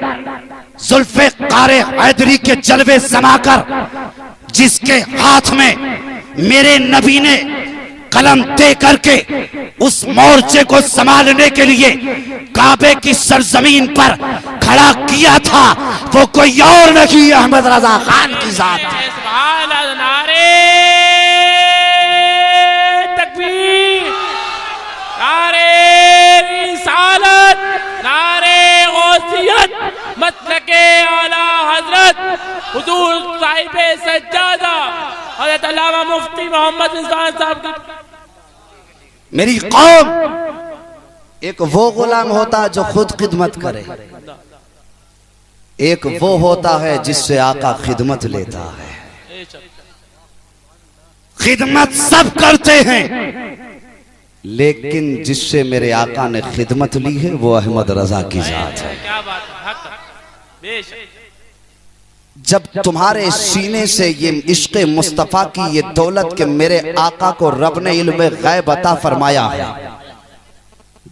जुल्फे कारे हैदरी के जलवे समाकर, जिसके हाथ में मेरे नबी ने कलम दे करके उस मोर्चे को संभालने के लिए काबे की सरजमीन पर खड़ा किया था, वो कोई और नहीं, अहमद रजा खान की जात है। नारे तकबीर, नारे रिसालत, नारे गौसियत, मसलके आला हजरत हुजूर साहिबे सज्जादा हज़रत अल्लामा मुफ्ती मोहम्मद इस्माइल साहब की। मेरी कौम, एक वो गुलाम होता है जो खुद खिदमत करे, एक वो होता है जिससे आका खिदमत लेता है। खिदमत सब करते हैं, लेकिन जिससे मेरे आका ने खिदमत ली है वो अहमद रजा की जात है। क्या बात है, हक बेशक। जब तुम्हारे सीने से ये इश्क़ मुस्तफ़ा की ये दौलत के मेरे आका को रब ने इल्म गैब अता फरमाया है,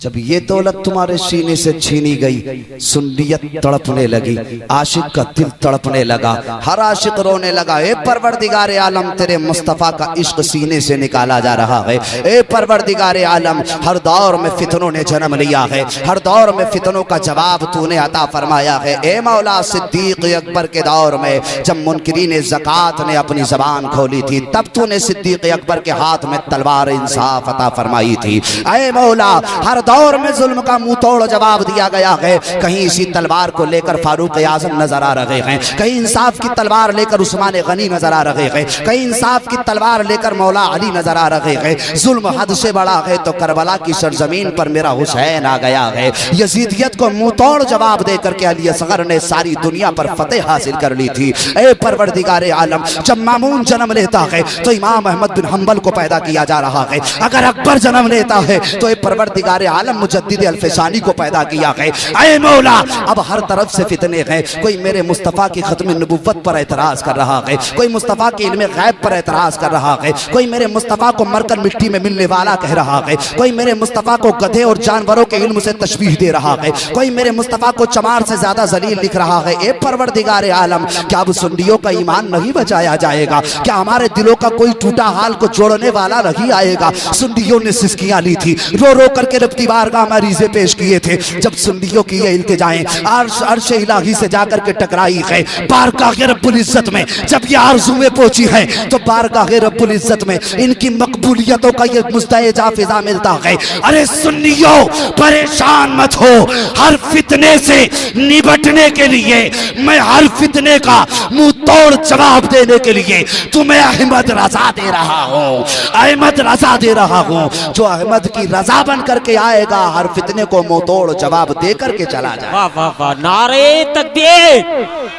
जब ये दौलत तुम्हारे सीने से छीनी गई, सुन्नियत तड़पने लगी, आशिक का दिल तड़पने लगा, हर आशिक रोने लगा। ए परवरदिगारे आलम, तेरे मुस्तफ़ा का इश्क सीने से निकाला जा रहा है। ए परवरदिगारे आलम, हर दौर में फितनों ने जन्म लिया है, हर दौर में फितनों का जवाब तूने अता फरमाया है। ए मौला, सिद्दीक अकबर के दौर में जब मुनकिरीन ज़कात ने अपनी ज़बान खोली थी, तब तूने सिद्दीक अकबर के हाथ में तलवार इंसाफ अता फरमाई थी। ए मौला, हर दौर में जुल्म का मुंह तोड़ जवाब दिया गया है। कहीं इसी तलवार को लेकर फारूक आजम नजर आ रहे हैं, कहीं इंसाफ की तलवार लेकर उस्मान गनी नजर आ रहे हैं, कहीं इंसाफ की तलवार लेकर मौला अली नजर आ रहे हैं। जुल्म हद से बड़ा है तो करबला की सरजमीन पर मेरा हुसैन आ गया है। यजीदियत को मुंह तोड़ जवाब देकर के अली असगर ने सारी दुनिया पर फतेह हासिल कर ली थी। ए परवरदिगारे आलम, जब मामून जन्म लेता है तो इमाम अहमद बिन हम्बल को पैदा किया जा रहा है, अगर अकबर जन्म लेता है तो ए परवरदिगारे आलम मुजद्दिद अल्फसानी को पैदा किया है। ऐ मौला, अब हर तरफ से फितने हैं। कोई मेरे मुस्तफ़ा की खत्म नबुव्वत पर एतराज कर रहा है, कोई मुस्तफ़ा के इल्म गैब पर एतराज कर रहा है, कोई मेरे मुस्तफ़ा को मरकर मिट्टी में मिलने वाला कह रहा है, कोई मेरे मुस्तफ़ा को गधे और जानवरों के इल्म से तशबीह दे रहा है, कोई मेरे मुस्तफ़ा को चमार से ज्यादा जलील लिख रहा है। ए परवरदिगारे आलम, क्या अब सुन्नियों का ईमान नहीं बचाया जाएगा? क्या हमारे दिलों का कोई टूटा हाल को जोड़ने वाला नहीं आएगा? सुन्नियों ने सिस्कियां ली थी, रो रो करके रब्ती बारगाह मरीज़े पेश किए थे। जब सुन्नियों की ये इल्तिजाएं अर्श इलाही से जाकर के टकराई है बारगाह रब्बुल इज्जत में, जब ये आरज़ूएं पहुंची है तो बारगाह रब्बुल इज्जत में इनकी मकबूलियतों का ये मुस्तैजा फिजा मिलता है। अरे सुन्नियों, परेशान मत हो, हर फितने से निबटने के लिए, मैं हर फितने का मुंह तोड़ जवाब देने के लिए तुम्हें अहमद रजा दे रहा हूँ, अहमद रजा दे रहा हूँ। जो अहमद की रजा बन करके आएगा, हर फितने को मुंह तोड़ जवाब दे करके चला जाए। वाह वाह वाह, नारे तकबीर,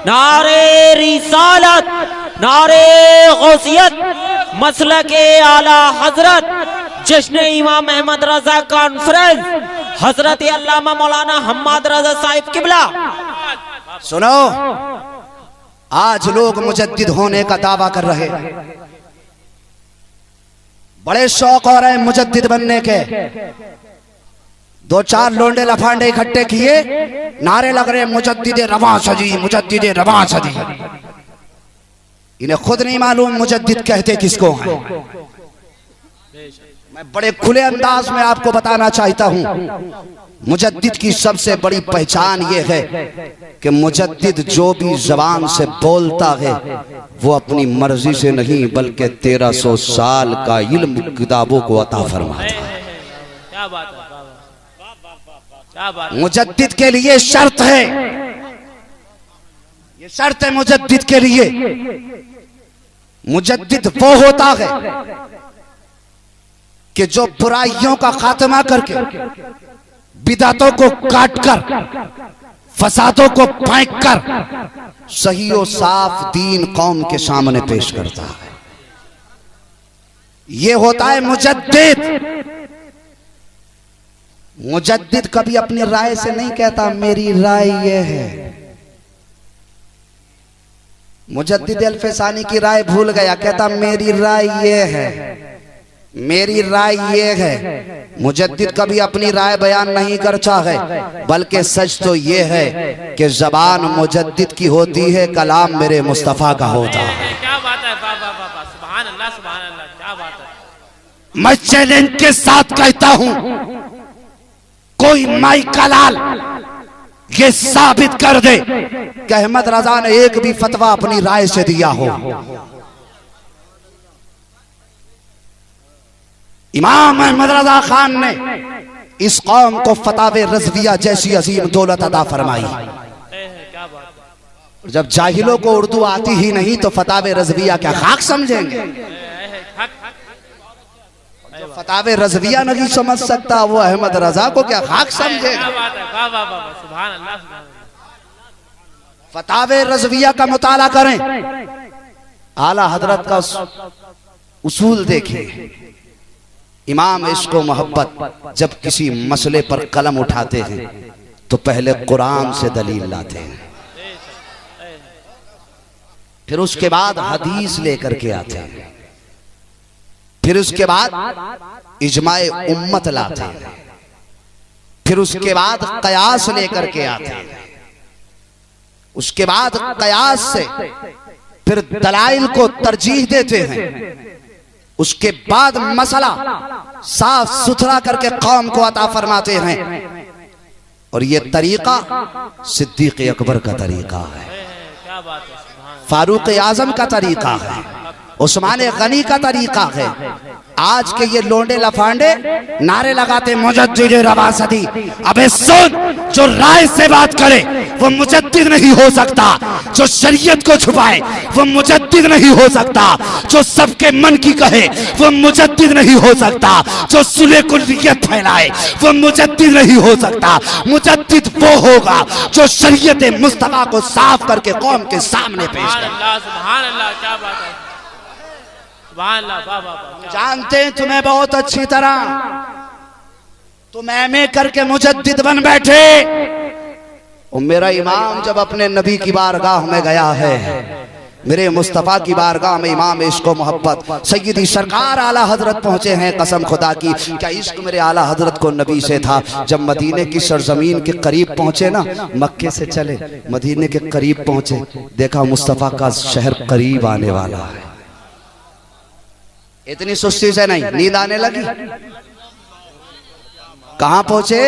नारे रिसालत, नारे गौसियत, मसलके आला हजरत, जश्न इमाम अहमद रजा कॉन्फ्रेंस, हजरत अल्लामा मौलाना हम्माद रजा साहिब किबला। सुनो, आज लोग मुजद्दिद होने का दावा कर रहे, बड़े शौक हो रहे हैं मुजद्दिद बनने के। दो चार लोंडे लफांडे इकट्ठे किए, नारे लग रहे मुजद्दिद रवां सजी, मुजद्दिद रवां सजी। इन्हें खुद नहीं मालूम मुजद्दिद कहते किसको हैं। मैं बड़े खुले अंदाज में आपको बताना चाहता हूं, मुजद्दिद की सबसे बड़ी पहचान यह है कि मुजद्दिद जो भी जबान से बोलता है वो अपनी मर्जी से नहीं बल्कि 1300 साल का इल्म किताबों को अता फरमाता है। क्या बात है, क्या बात। मुजद्दिद के लिए शर्त है, ये शर्त है मुजद्दिद के लिए। मुजद्दिद वो होता है कि जो बुराइयों का खात्मा करके, बिदातों को काटकर, फसादों को फेंक कर सही और साफ दीन कौम के सामने पेश करता है। ये होता है मुजद्दिद। मुजद्दिद कभी अपनी राय से नहीं कहता मेरी राय ये है। मुजद्दिद अल्फसानी की राय भूल गया, कहता मेरी राय ये है, मेरी राय ये है। मुजद्दिद कभी अपनी राय बयान नहीं करता है, बल्कि सच तो ये है कि जबान मुजद्दिद की होती है, कलाम मेरे मुस्तफ़ा का होता है। क्या बात है, सुभान अल्लाह, सुभान अल्लाह, क्या बात है। मैं चैलेंज के साथ कहता हूं, कोई माई कलाल ये साबित कर दे कि अहमद रजा ने एक भी फतवा अपनी राय से दिया हो। इमाम अहमद रजा खान ने इस कौम को फतावे रज़विया जैसी अजीम दौलत अता फरमाई। जब जाहिलों को उर्दू आती ही नहीं तो फतावे रज़विया क्या खाक समझेंगे? जो फतावे रज़विया नहीं समझ सकता वो अहमद रजा को क्या खाक समझेगा? फतावे रज़विया का मुताला करें, आला हजरत का उसूल देखें। इमाम इश्क व मोहब्बत जब किसी मसले पर कलम उठाते हैं तो पहले कुरान से दलील लाते हैं, फिर उसके बाद हदीस लेकर के आते हैं, फिर उसके बाद इजमाए उम्मत लाते हैं, फिर उसके बाद कयास लेकर के आते हैं, उसके बाद कयास से फिर दलाइल को तरजीह देते हैं, उसके बाद मसला साफ सुथरा करके कौम को अता फरमाते हैं। और ये तरीका सिद्दीक अकबर का तरीका है, फारूक आजम का तरीका है, उस्मान गनी का तरीका है। आज के ये लोंडे लफांडे नारे लगाते मुजद्दिद रवासदी। अबे सुन, जो राय से बात करे वो मुजद्दिद नहीं हो सकता, जो शरीयत को छुपाए वो मुजद्दिद नहीं हो सकता, जो सबके मन की कहे वो मुजद्दिद नहीं हो सकता, जो सुलह कुल्लियत फैलाए वो मुजद्दिद नहीं हो सकता। मुजद्दिद वो होगा जो शरीयत मुस्तफा को साफ करके कौम के सामने पेश करे। सुभान अल्लाह, क्या बात है, जानते हैं तुम्हें बहुत अच्छी तरह, तुम एमए करके मुजद्दिद बन बैठे। और मेरा इमाम जब अपने नबी की बारगाह में गया है, मेरे मुस्तफ़ा की बारगाह में इमाम इश्क व मोहब्बत सैयदी सरकार आला हजरत पहुंचे हैं। कसम खुदा की, क्या इश्क मेरे आला हजरत को नबी से था। जब मदीने की सरजमीन के करीब पहुंचे ना, मक्के से चले मदीने के करीब पहुंचे, देखा मुस्तफ़ा का शहर करीब आने वाला है। इतनी सुस्ती से नहीं, नींद आने लगी। कहां पहुंचे?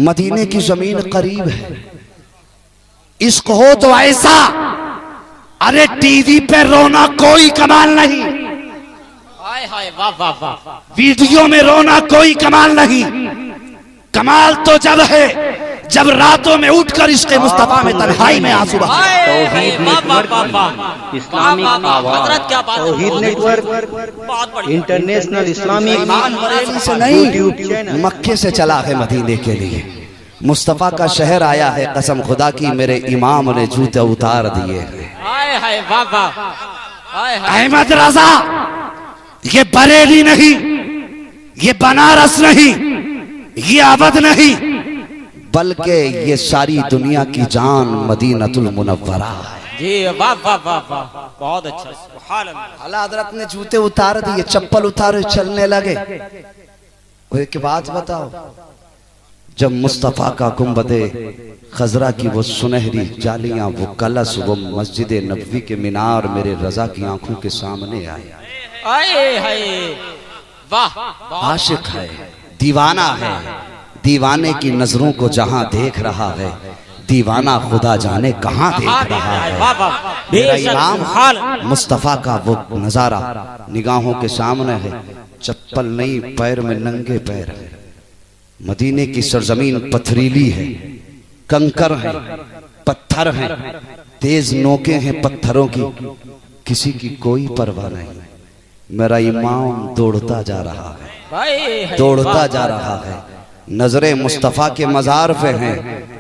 मदीने की जमीन करीब है। इश्क हो तो ऐसा, अरे टीवी पे रोना कोई कमाल नहीं, हाय हाय, वाह वाह वाह, वीडियो में रोना कोई कमाल नहीं। कमाल तो जब है जब रातों में उठकर इश्क मुस्तफा में तन्हाई में आंसू बहाए। इस्लामिक आवाज़, तौहीद नेटवर्क इंटरनेशनल इस्लामिक बरेली से नहीं, मक्के से चला है मदीने के लिए। मुस्तफा का शहर आया है, कसम खुदा की मेरे इमाम ने जूते उतार दिए हैं। अहमद रजा, ये बरेली नहीं, ये बनारस नहीं, ये अवध नहीं, बल्कि ये सारी दुनिया की जान मदीनतुल मुनव्वरा है। जी वाह वाह वाह वाह, बहुत अच्छा, सुभान अल्लाह। आला हज़रत ने जूते उतार दिए, चप्पल उतारे, चलने लगे। और एक बात बताओ, जब मुस्तफ़ा का गुंबदे खजरा की वो सुनहरी जालियां, वो कलश, वो मस्जिद नबवी के मीनार मेरे रजा की आंखों के सामने आए, वाह, आशिक है, दीवाना है, दीवाने की नजरों को जहां देख रहा है, दीवाना खुदा जाने कहां देख रहा है। मेरा इमाम मुस्तफा का वो नजारा निगाहों के सामने है। चप्पल नहीं, पैर में नंगे पैर है। मदीने की सरजमीन पथरीली है, कंकर है, पत्थर है, तेज नोके हैं पत्थरों की, किसी की कोई परवाह नहीं। मेरा इमाम दौड़ता जा रहा है, दौड़ता जा रहा है। नजरे मुस्तफ़ा के मजार पे हैं,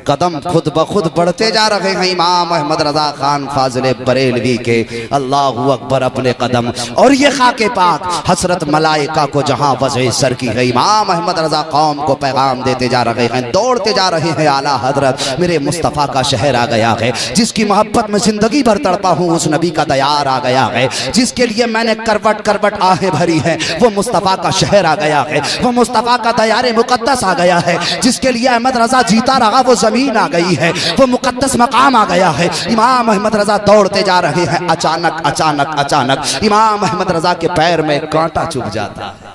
कदम खुद ब खुद बढ़ते जा रहे हैं इमाम अहमद रजा खान फाजिल बरेलवी के। अल्लाहु अकबर अपने कदम, और ये खाके पाक हसरत मलाइका को जहां वज़े सर की है। इमाम अहमद रजा कौम को पैगाम देते जा रहे हैं, दौड़ते जा रहे हैं। आला हजरत मेरे मुस्तफ़ा का शहर आ गया है, जिसकी मोहब्बत में जिंदगी भर तड़पा हूँ, उस नबी का दयार आ गया है, जिसके लिए मैंने करवट करवट आहें भरी है, वो मुस्तफ़ा का शहर आ गया है, वो मुस्तफ़ा का दयार मुकद्दस आ गया है, जिसके लिए अहमद रजा जीता रहा, वो जमीन आ गई है, वो मुकद्दस मकाम आ गया है। इमाम अहमद रजा दौड़ते जा रहे हैं। अचानक अचानक अचानक इमाम अहमद रजा के पैर में कांटा चुभ जाता है।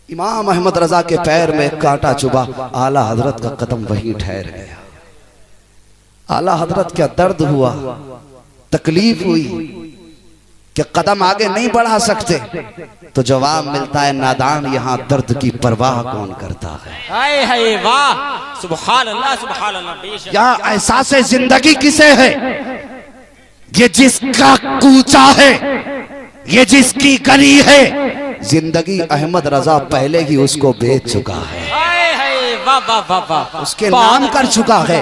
इमाम अहमद रजा के पैर में कांटा चुभा, आला हजरत का कदम वहीं ठहर गया। आला हजरत क्या दर्द हुआ, तकलीफ हुई कि कदम आगे नहीं बढ़ा सकते, तो जवाब मिलता है, नादान यहाँ दर्द की परवाह कौन करता है। हाय हाय, वाह, सुभान अल्लाह, सुभान अल्लाह। यहाँ एहसास जिंदगी किसे है? ये जिसका कूचा है, ये जिसकी गली है, जिंदगी अहमद रजा पहले ही उसको बेच चुका है। हाय हाय, वाह वाह वाह वाह, उसके नाम कर चुका है,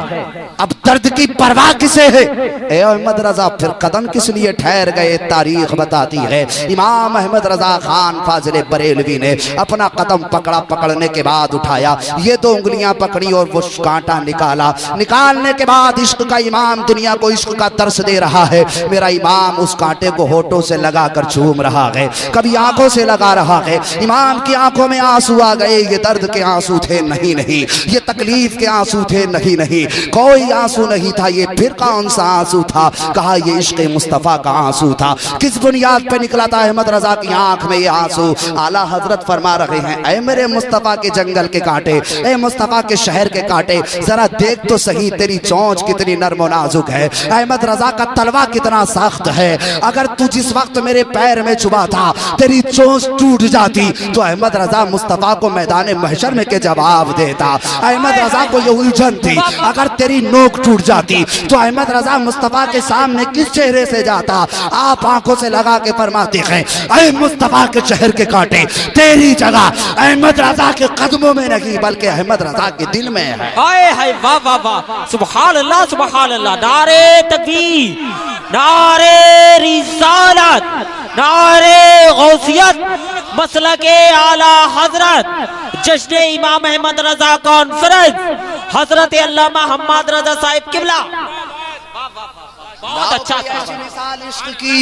अब दर्द की परवाह किसे है? ए अहमद रजा फिर कदम किस लिए ठहर गए? तारीख बताती है इमाम अहमद रजा खान फाजिल बरेलवी ने अपना कदम पकड़ा, पकड़ने के बाद उठाया, ये 2 उंगलियां पकड़ी और वो कांटा निकाला। निकालने के बाद इश्क का इमाम दुनिया को इश्क का दर्श दे रहा है। मेरा इमाम उस कांटे को होठों से लगाकर चूम रहा है, कभी आंखों से लगा रहा है। इमाम की आंखों में आंसू आ गए। ये दर्द के आंसू थे? नहीं नहीं। ये तकलीफ के आंसू थे? नहीं नहीं। कोई आंसू नहीं था। ये फिर कौन सा आंसू था? कहा ये इश्क मुस्तफ़ा का आंसू था। किस बुनियाद पे निकला था अहमद रजा की आंख में ये आंसू? आला हजरत फरमा रहे हैं, ऐ मेरे मुस्तफ़ा के जंगल के कांटे, ऐ मुस्तफ़ा के शहर के कांटे, जरा देख तो सही तेरी चोंच कितनी नर्म और नाजुक है। अहमद रजा का तलवा कितना सख्त है। अगर तू जिस वक्त मेरे पैर में चुभा था तेरी चोंच टूट जाती तो अहमद रजा मुस्तफ़ा को मैदान महशर में के जवाब देता। अहमद रजा को ये उलझन थी, अगर तेरी नोक टूट जाती तो अहमद रजा मुस्तफ़ा के सामने किस चेहरे से जाता? आप आंखों से लगा के फरमाते हैं, ऐ मुस्तफ़ा के शहर के कांटे, तेरी जगह अहमद रजा के कदमों में नहीं बल्कि अहमद रजा के दिल में है। हाय हाय वाह वाह वाह, सुभान अल्लाह सुभान अल्लाह। नारे तकबीर, नारे रिसालत, नारे गौसियत, मसलके आला हजरत, जश्न इमाम अहमद रजा कॉन्फ्रेंस, हजरत अल्लामा मोहम्मद रजा साहिब किबला। बहुत अच्छा मिसाल इश्क की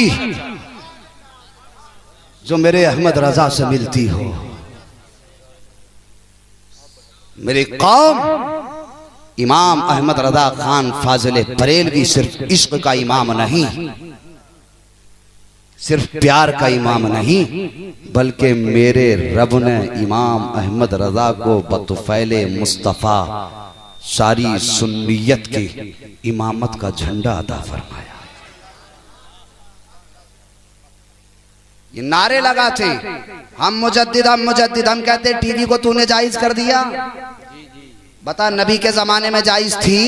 जो मेरे अहमद रजा से मिलती हो। मेरी कौम इमाम अहमद रजा खान फाजिल बरेलवी सिर्फ इश्क का इमाम नहीं, सिर्फ प्यार का इमाम नहीं, बल्कि मेरे रब ने इमाम अहमद रजा को बतुफैले मुस्तफ़ा सारी सुन्नियत की इमामत का झंडा अता फरमाया। ये नारे लगाते हम मुजद्दिद, हम मुजद्दिद, हम कहते टीवी को तूने जायज कर दिया। बता नबी के जमाने में जायज थी?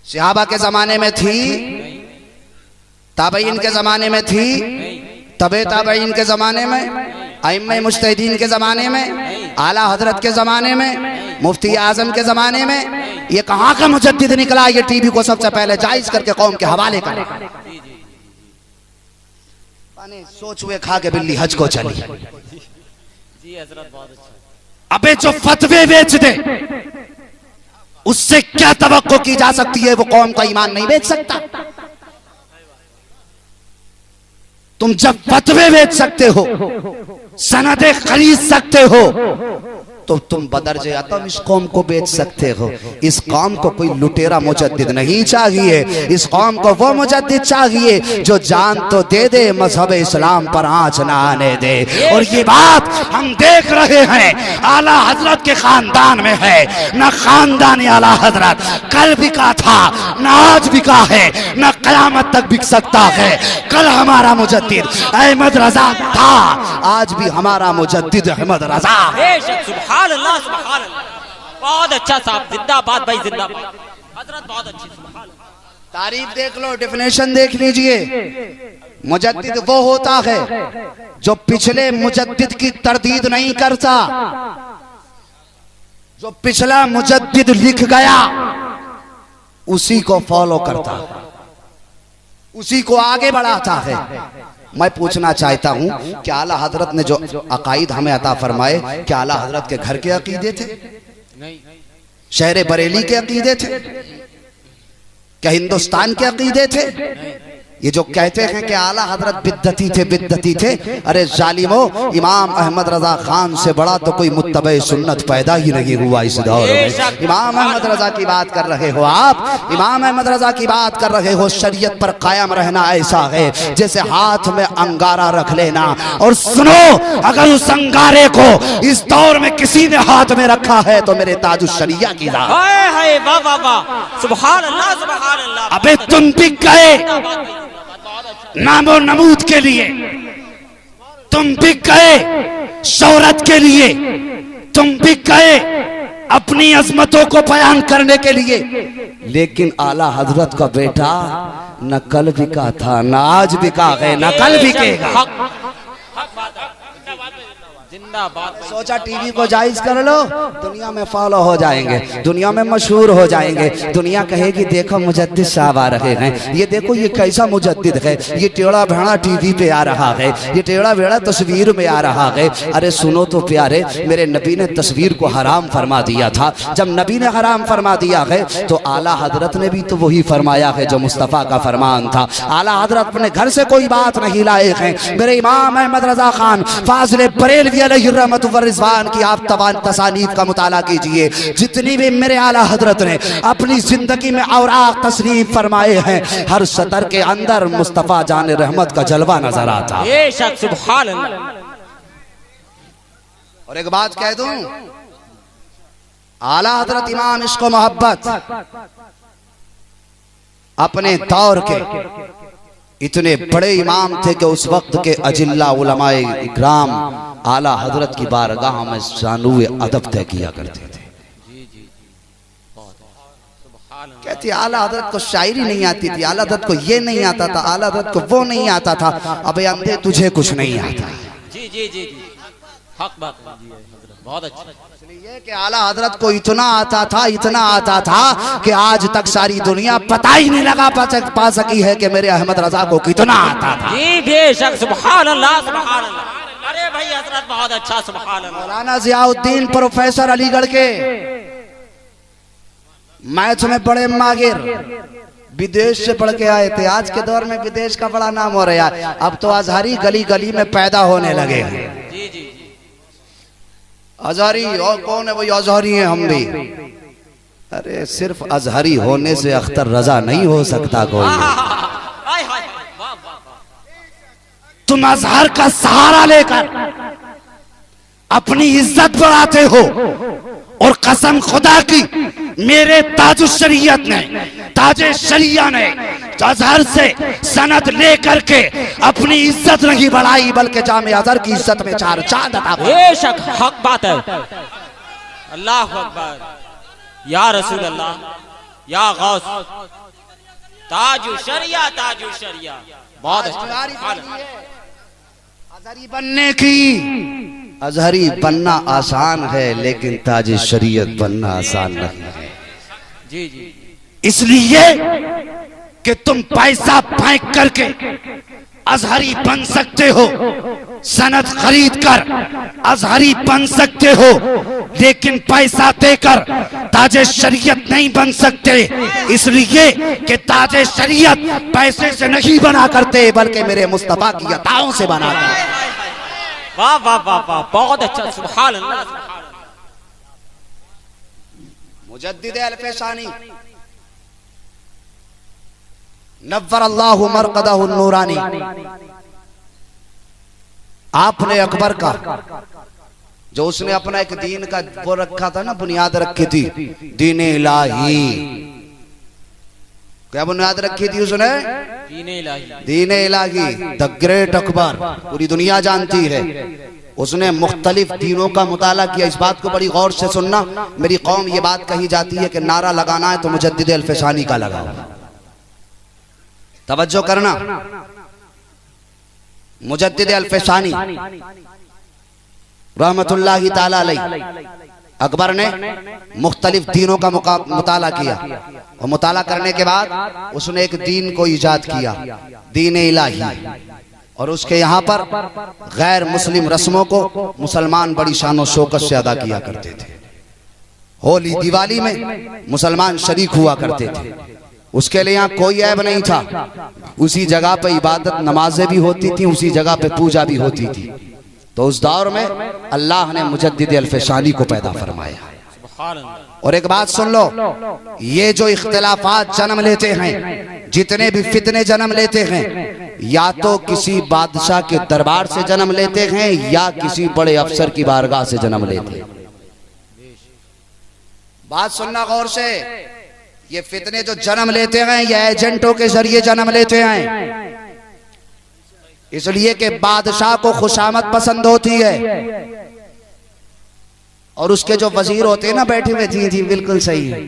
सहाबा के जमाने में थी? ताबईन के जमाने में थी? तबे ताबईन के जमाने में? अइम्मे मुज्तहिदीन के जमाने में? आला हजरत के जमाने में? मुफ्ती आजम के जमाने में? ये कहां का मुजद्दिद निकला? ये टीवी को सबसे पहले जायज करके कौम के हवाले करा। सोच हुए खा के बिल्ली हज को चली। जी हजरत बहुत अच्छा। अबे जो फतवे बेच दे उससे क्या तवक्को की जा सकती है? वो कौम का ईमान नहीं बेच सकता। तुम जब फतवे बेच सकते हो, सनदे खरीद सकते हो, तो तुम बदरजे अतम इस कौम को बेच सकते हो। इस कौम को कोई लुटेरा मुजद्दिद नहीं चाहिए। इस कौम को वो मुजद्दिद चाहिए जो जान तो दे दे, मजहब इस्लाम पर आंच ना आने दे। और ये बात हम देख रहे हैं आला हजरत के खानदान में है। न खानदान आला हजरत कल बिका था, न आज बिका है, न कयामत तक बिक सकता है। कल हमारा मुजद्दिद अहमद रजा था, आज भी हमारा मुजद्दिद अहमद रजा है। सुभान अल्लाह सुभान अल्लाह। बहुत अच्छा साहब, जिंदाबाद भाई जिंदाबाद। हजरत बहुत अच्छी, सुभान अल्लाह। तारीफ देख लो, डेफिनेशन देख लीजिए। मुजद्दिद वो होता है जो पिछले मुजद्दिद की तरदीद नहीं करता। जो पिछला मुजद्दिद लिख गया उसी को फॉलो करता, उसी को आगे बढ़ाता है। मैं पूछना चाहता हूं कि आला हजरत ने जो अकाईद हमें अता फरमाए, क्या आला हजरत के घर के अकीदे थे? शहर बरेली के अकीदे थे? क्या हिंदुस्तान के अकीदे थे? ये जो कहते हैं कि आला हजरत बिद्दती थे, बिद्दती थे, अरे जालिमो, इमाम अहमद रजा खान से बड़ा तो कोई मुत्तबे सुन्नत पैदा ही नहीं हुआ इस दौर में। इमाम अहमद रजा की बात कर रहे हो आप, इमाम अहमद रजा की बात कर रहे हो। शरीयत पर कायम रहना ऐसा है जैसे हाथ में अंगारा रख लेना। और सुनो, अगर उस अंगारे को इस दौर में किसी ने हाथ में रखा है तो मेरे ताजुश शरिया की राह। वाह वाह वाह, सुभान अल्लाह सुभान अल्लाह। अबे तुम भी गए नामो नमूद के लिए, तुम भी गए शोहरत के लिए, तुम भी गए अपनी अजमतों को बयान करने के लिए, लेकिन आला हजरत का बेटा न कल बिका था, न आज बिका है, न कल बिकेगा। सोचा टीवी को जायज कर लो, दुनिया में फॉलो हो जाएंगे, दुनिया में मशहूर हो जाएंगे, दुनिया कहेगी देखो मुजद्दिद साहब आ रहे हैं, ये देखो ये कैसा मुजद्दिद है, ये टेढ़ा भेड़ा टीवी पे आ रहा है, ये टेढ़ा भेड़ा तस्वीर में आ रहा है। अरे सुनो तो प्यारे, मेरे नबी ने तस्वीर को हराम फरमा दिया था। जब नबी ने हराम फरमा दिया है तो आला हजरत ने भी तो वही फरमाया है जो मुस्तफ़ा का फरमान था। आला हजरत अपने घर से कोई बात नहीं लाए हैं। मेरे इमाम अहमद रजा खान फाजिल बरेलवी अलैहि रहमत व रिज़वान की आप तसानीफ का मुताला कीजिए, जितनी भी मेरे आला हजरत ने अपनी जिंदगी में औराक तसनीफ फरमाए हैं, हर सतर के अंदर मुस्तफ़ा जान रहमत का जलवा नजर आता। सुभान अल्लाह। और एक बात कह दूं, आला हजरत इमाम इश्क व मोहब्बत अपने दौर के इतने बड़े इमाम थे कि उस वक्त के अजिल्ला उलमाए इकराम आला हजरत की बारगाह में शानूए अदब तय किया करते थे। कहते आला हजरत को शायरी नहीं आती थी, आला हजरत को ये नहीं आता था, आला हजरत को वो नहीं आता था। अबे अंधे तुझे कुछ नहीं आता। जी जी जी हक बात बहुत अच्छा। इसलिए कि आला हजरत को इतना आता था, इतना आता था कि आज तक सारी दुनिया पता ही नहीं लगा पा सकी है कि मेरे अहमद रजा को कितना आता था। जी बेशक सुभान अल्लाह सुभान अल्लाह। अरे भाई हजरत बहुत अच्छा सुभान अल्लाह। मौलाना जियाउद्दीन प्रोफेसर अलीगढ़ के मैथ में बड़े माहिर, विदेश से पढ़ के आए थे। आज के दौर में विदेश का बड़ा नाम हो रहा है, अब तो अजहरी गली गली में पैदा होने लगे हैं। अजहरी और कौन है? वही अजहरी हैं हम भी। अरे सिर्फ अजहरी होने से अख्तर रजा नहीं हो सकता कोई। तुम अजहर का सहारा लेकर अपनी इज्जत बढ़ाते हो, और कसम खुदा की मेरे ताज शरीयत ने, ताजे शरिया ने अजहर से सनद लेकर के अपनी इज्जत नहीं बढ़ाई, बल्कि जामे अजहर की इज्जत में चार चांद अता फरमाए। बेशक हक बात है। अल्लाह अकबर। या रसूल अल्लाह, या गौस, ताजु शरिया, ताजु शरिया। बहुत अच्छा। अजहरी बनने की, अजहरी बनना आसान है, लेकिन ताज शरीयत बनना आसान नहीं है। जी जी। इसलिए कि तुम पैसा फेंक करके अजहरी बन सकते हो, सनद खरीद कर अजहरी बन सकते हो, लेकिन पैसा देकर ताजे शरीयत नहीं बन सकते। इसलिए कि ताजे शरीयत पैसे से नहीं बना करते, बल्कि मेरे मुस्तफा की अताओं से बना करते। वाह वाह वाह वाह, बहुत अच्छा सुभान अल्लाह। मुजद्दिद अल-फैसानी नव्वर अल्लाहु मरकदहु नूरानी, आपने अकबर का जो उसने अपना एक दीन का वो रखा था ना, बुनियाद रखी थी, दीन इलाही। क्या बुनियाद रखी थी उसने? दीन इलाही। द ग्रेट अकबर, पूरी दुनिया जानती है। उसने मुख्तलिफ दीनों का मुताला किया। इस बात को बड़ी गौर से सुनना, मेरी कौम ये बात कही जाती है कि नारा लगाना है तो मुजद्दिद अल-फैसानी का लगाओ। तवज्जो करना, मुजद्दिद अल-फैसानी रहमतुल्लाहि ताला अलैह, अकबर ने मुख्तलिफ दीनों का मुताला किया, और मुताला करने के बाद उसने एक दीन को ईजाद किया, दीन इलाही। और उसके यहाँ पर गैर मुस्लिम रस्मों को मुसलमान बड़ी शान और शौकत से अदा किया करते थे। होली दिवाली में मुसलमान शरीक हुआ करते थे, उसके लिए यहाँ कोई ऐब नहीं था। उसी जगह पे इबादत नमाजें भी होती थी, उसी जगह पे पूजा भी होती थी। तो उस दौर में अल्लाह ने मुजद्दिद अल-फैसानी को पैदा फरमाया। और एक बात सुन लो, ये जो इख्तिलाफात जन्म लेते हैं, जितने भी फितने जन्म लेते हैं, या तो किसी बादशाह के दरबार से जन्म लेते हैं, या किसी बड़े अफसर की बारगाह से जन्म लेते हैं। बात सुनना गौर से, ये फितने जो जन्म लेते हैं ये एजेंटों के जरिए जन्म लेते हैं। इसलिए कि बादशाह को खुशामद पसंद होती है, और उसके जो वजीर होते हैं ना बैठे हुए, जी जी बिल्कुल सही है,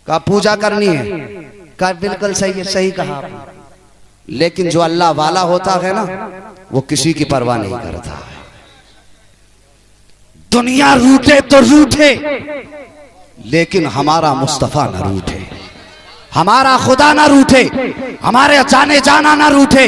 का पूजा करनी है, का बिल्कुल सही है, सही कहा। लेकिन जो अल्लाह वाला होता है ना, वो किसी की परवाह नहीं करता है। दुनिया रूठे तो रूठे, लेकिन हमारा मुस्तफा न रूठे, हमारा खुदा ना रूठे, हमारे जाने जाना ना रूठे।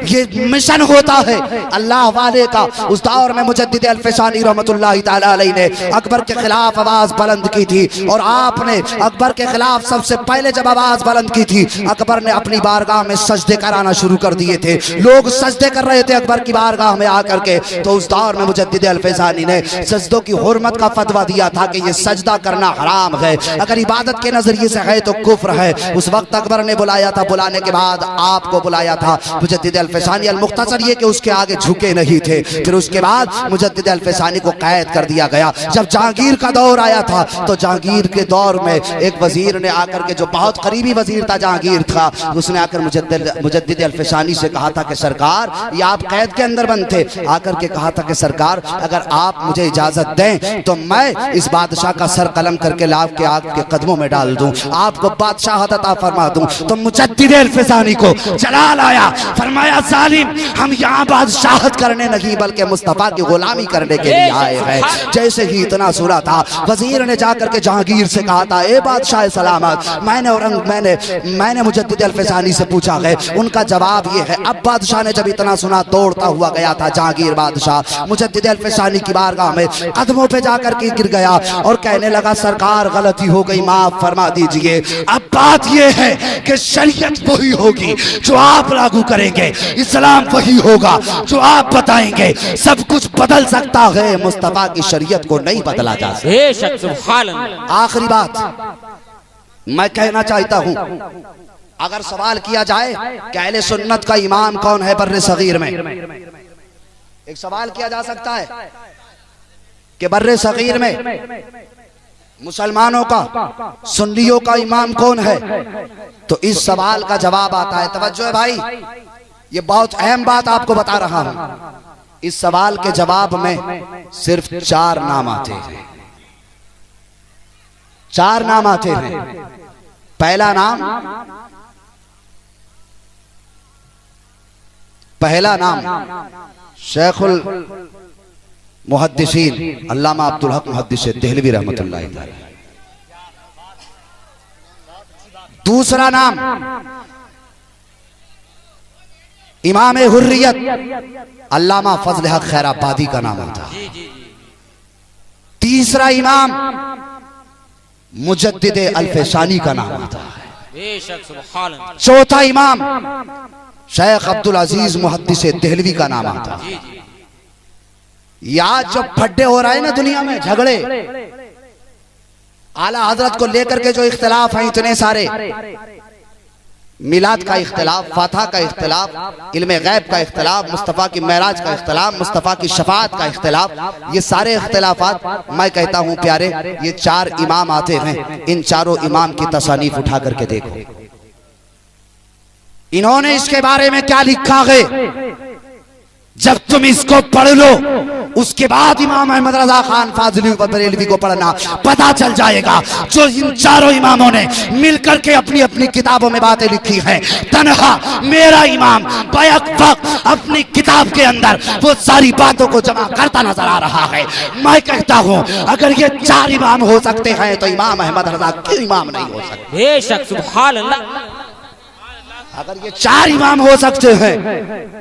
ये मिशन होता है अल्लाह वाले का। उस दौर में मुजद्दिद अल-फ़सानी रहमतुल्लाहि तआला अलैहि ने अकबर के खिलाफ आवाज बुलंद की थी, और आपने अकबर के खिलाफ सबसे पहले जब आवाज बुलंद की थी, अकबर ने अपनी बारगाह में सजदे कराना शुरू कर दिए थे। लोग सजदे कर रहे थे अकबर की बारगाह में आकर के। तो उस दौर में मुजद्दिद अल-फ़सानी ने सजदों की हुर्मत का फतवा दिया था कि ये सजदा करना हराम है, अगर इबादत के नजरिए से है तो कुफ्र है। उस वक्त अकबर ने बुलाया था, बुलाने के बाद आपको बुलाया था मुजद्दिद अल-फ़सानी। अल-मुख्तसर ये कि उसके आगे झुके नहीं थे। फिर उसके बाद मुजद्दिद अल-फ़सानी को कैद कर दिया गया। जब जहांगीर का दौर आया था तो जहांगीर के दौर में एक वजीर ने आकर के, जो बहुत करीबी वजीर था जहांगीर था, उसने आकर मुजद्दिद अल-फ़सानी से कहा था कि सरकार, ये आप कैद के अंदर बंद थे, आकर के कहा था कि सरकार अगर आप मुझे इजाजत दें तो मैं इस बादशाह का सर कलम करके लाभ के आपके कदमों में डाल दूं, आपको बादशाहत अता फरमा दूं। तो मुजद्दिद अल-फ़सानी को जला लाया, फरमाया जालिम, हम यहाँ बादशाहत करने नहीं बल्कि मुस्तफा की गुलामी करने के लिए आए हैं। जैसे ही इतना सुना था, वजीर ने जाकर के जहांगीर से कहा था, ए बादशाह सलामत, मैंने मुजद्दिद अल-फ़सानी से पूछा है, उनका जवाब ये है। अब बादशाह ने जब इतना सुना, दौड़ता हुआ गया था जहांगीर बादशाह मुजद्दिद अल-फ़सानी की बारगाह में, कदमों पे जाकर के गिर गया और कहने लगा, सरकार गलती हो गई, माफ फरमा दीजिए। अब बात ये है कि शरीयत वही होगी जो आप लागू करेंगे, इस्लाम वही होगा जो आप बताएंगे। सब कुछ बदल सकता है, मुस्तफा की शरीयत को नहीं बदला जा सकता। आखिरी बात मैं कहना चाहता हूं, अगर सवाल किया जाए कि अहले सुन्नत का इमाम कौन है बर्रे सगीर में, एक सवाल किया जा सकता है कि बर्रे सगीर में मुसलमानों का, सुन्नियों का इमाम कौन है, तो इस सवाल का जवाब आता है, तवज्जो है भाई, ये बहुत अहम बात आपको बता रहा हूं। इस सवाल के जवाब में सिर्फ 4 नाम आते हैं, 4 नाम आते हैं। पहला नाम शेखुल मुहद्दिसीन अल्लामा अब्दुल हक मुहद्दिस देहलवी रहमतुल्लाह अलैह। दूसरा नाम इमाम हुर्रियत अल्लामा फजल हक खैराबादी का नाम होता है। तीसरा इमाम मुजद्दिद अल-फ़सानी का नाम आता है। चौथा इमाम शेख अब्दुल अजीज मुहद्दिस देहलवी का नाम आता है। आज जो फड्डे हो रहे हैं ना दुनिया में, झगड़े, आला हजरत को लेकर के जो इख्तिलाफ हैं इतने सारे, मिलाद का इख्तिलाफ, फातहा का इख्तिलाफ, इल्मे गैब का इख्तिलाफ, मुस्तफ़ा की मेराज का इख्तिलाफ, मुस्तफ़ा की शफाअत का इख्तिलाफ, ये सारे इख्तिलाफात मैं कहता हूँ प्यारे, ये 4 इमाम आते हैं। इन चारों इमाम की तसानीफ उठा करके देखो, इन्होंने इसके बारे में क्या लिखा है। जब तुम इसको पढ़ लो, उसके बाद इमाम अहमद रजा खान फाजिली बरेलवी को पढ़ना, पता चल जाएगा जो इन चारों इमामों ने मिलकर के अपनी अपनी किताबों में बातें लिखी हैं। तन्हा मेरा इमाम बैक वक्त अपनी किताब के अंदर वो सारी बातों को जमा करता नजर आ रहा है। मैं कहता हूँ अगर ये 4 इमाम हो सकते हैं तो इमाम अहमद रजा क्यों इमाम नहीं हो सकते? बेशक, सुभान अल्लाह। अगर ये 4 इमाम हो सकते हैं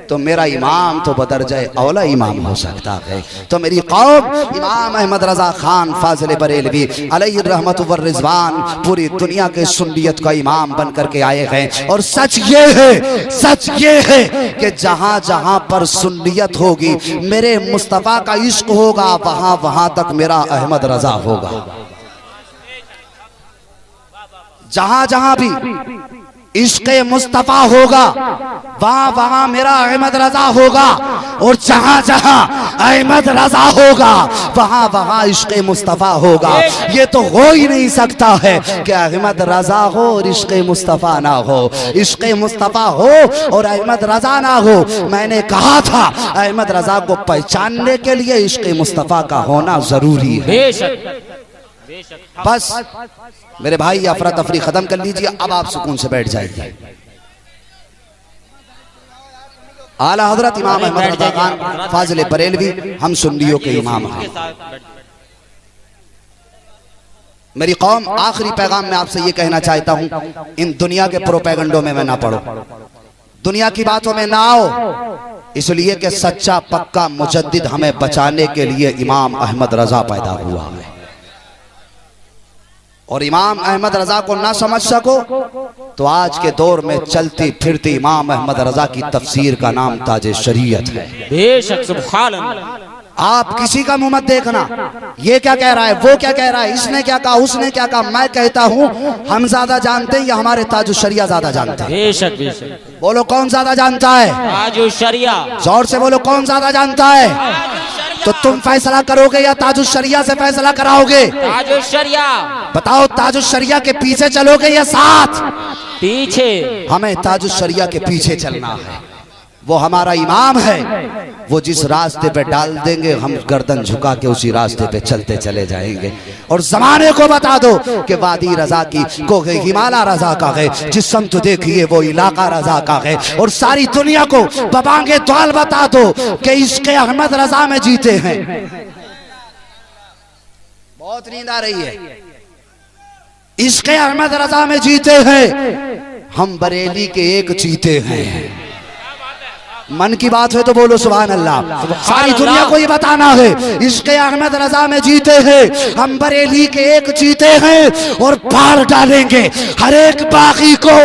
तो मेरा इमाम तो बदरजा औला इमाम हो सकता है। तो मेरी कौम इमाम अहमद रजा खान फाजिल बरेलवी अलैहि रहमत व रिजवान पूरी दुनिया के सुन्नियत का इमाम बन करके आए हैं। और सच ये है कि जहां जहां पर सुन्नियत होगी, मेरे मुस्तफ़ा का इश्क होगा, वहां वहां तक मेरा अहमद रजा होगा। जहां जहां भी इश्क़े मुस्तफ़ा होगा, वहां वहां मेरा अहमद रजा होगा। और जहां जहां अहमद रजा होगा, वहां वहां इश्क़े मुस्तफ़ा होगा। ये तो हो ही नहीं सकता है कि अहमद रजा हो और इश्क़े मुस्तफ़ा ना हो, इश्क़े मुस्तफ़ा हो और अहमद रजा ना हो। मैंने कहा था अहमद रजा को पहचानने के लिए इश्क़े मुस्तफ़ा का होना जरूरी है। बस मेरे भाई अफरा तफरी खत्म कर लीजिए, अब आप सुकून से बैठ जाइए। आला हजरत इमाम अहमद रजा खान फाजिल बरेलवी हम सुन्नियों के इमाम हैं। मेरी कौम, आखिरी पैगाम में आपसे ये कहना चाहता हूं, इन दुनिया के प्रोपेगंडों में ना पड़ो, दुनिया की बातों में ना आओ, इसलिए कि सच्चा पक्का मुजद्दिद हमें बचाने के लिए इमाम अहमद रजा पैदा हुआ है। और इमाम अहमद रजा को ना समझ सको तो आज के दौर में चलती फिरती इमाम अहमद रजा की तफसीर का नाम ताज शरीयत है। बेशक सुभान अल्लाह। आप किसी का मुंह मत देखना, ये क्या कह रहा है, वो क्या कह रहा है, इसने क्या कहा, उसने क्या कहा। मैं कहता हूँ हम ज्यादा जानते हैं या हमारे ताज शरिया ज्यादा जानता है? बेशक बेशक। बोलो कौन ज्यादा जानता है? ताज शरिया। जोर से बोलो कौन ज्यादा जानता है? तो तुम फैसला करोगे या ताज शरिया से फैसला कराओगे? ताज शरिया। बताओ, ताज शरिया के पीछे चलोगे या साथ? पीछे। हमें ताज शरिया के पीछे चलना है। वो हमारा इमाम है, वो जिस रास्ते पे डाल देंगे हम गर्दन झुका के उसी रास्ते पे चलते चले जाएंगे। और जमाने को बता दो कि वादी रजा की को गए, हिमालय रजा का है, जिस समत देखिए वो इलाका रजा का है। और सारी दुनिया को बबांगे द्वाल बता दो कि इसके अहमद रजा में जीते हैं। बहुत नींद आ रही है। इसके अहमद रजा में जीते हैं, हम बरेली के एक जीते हैं। मन की बात है तो बोलो सुभान अल्लाह। सारी दुनिया को ये बताना है, इसके अहमद रजा में जीते हैं, हम बरेली के एक जीते हैं। और पार डालेंगे हर एक बागी को,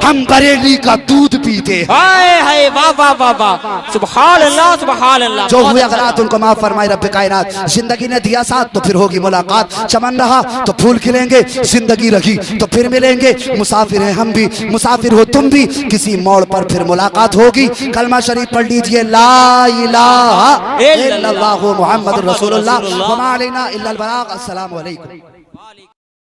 हम बरेली का दूध पीते हैं। हाय हाय, वाह वाह वाह वाह, सुभान अल्लाह सुभान अल्लाह। जो हुए अगरात उनको माफ फरमाए रब्बे कायनात। जिंदगी ने दिया साथ तो फिर होगी मुलाकात, चमन रहा तो फूल खिलेंगे, जिंदगी रही तो फिर मिलेंगे। मुसाफिर हैं हम भी, मुसाफिर हो तुम भी, किसी मोड़ पर फिर मुलाकात होगी। कलमा शरीफ पढ़ लीजिए, ला इलाहा इल्लल्लाहु मुहम्मदुर रसूलुल्लाह व मा अलैना इल्लल बलाग। अस्सलामु अलैकुम।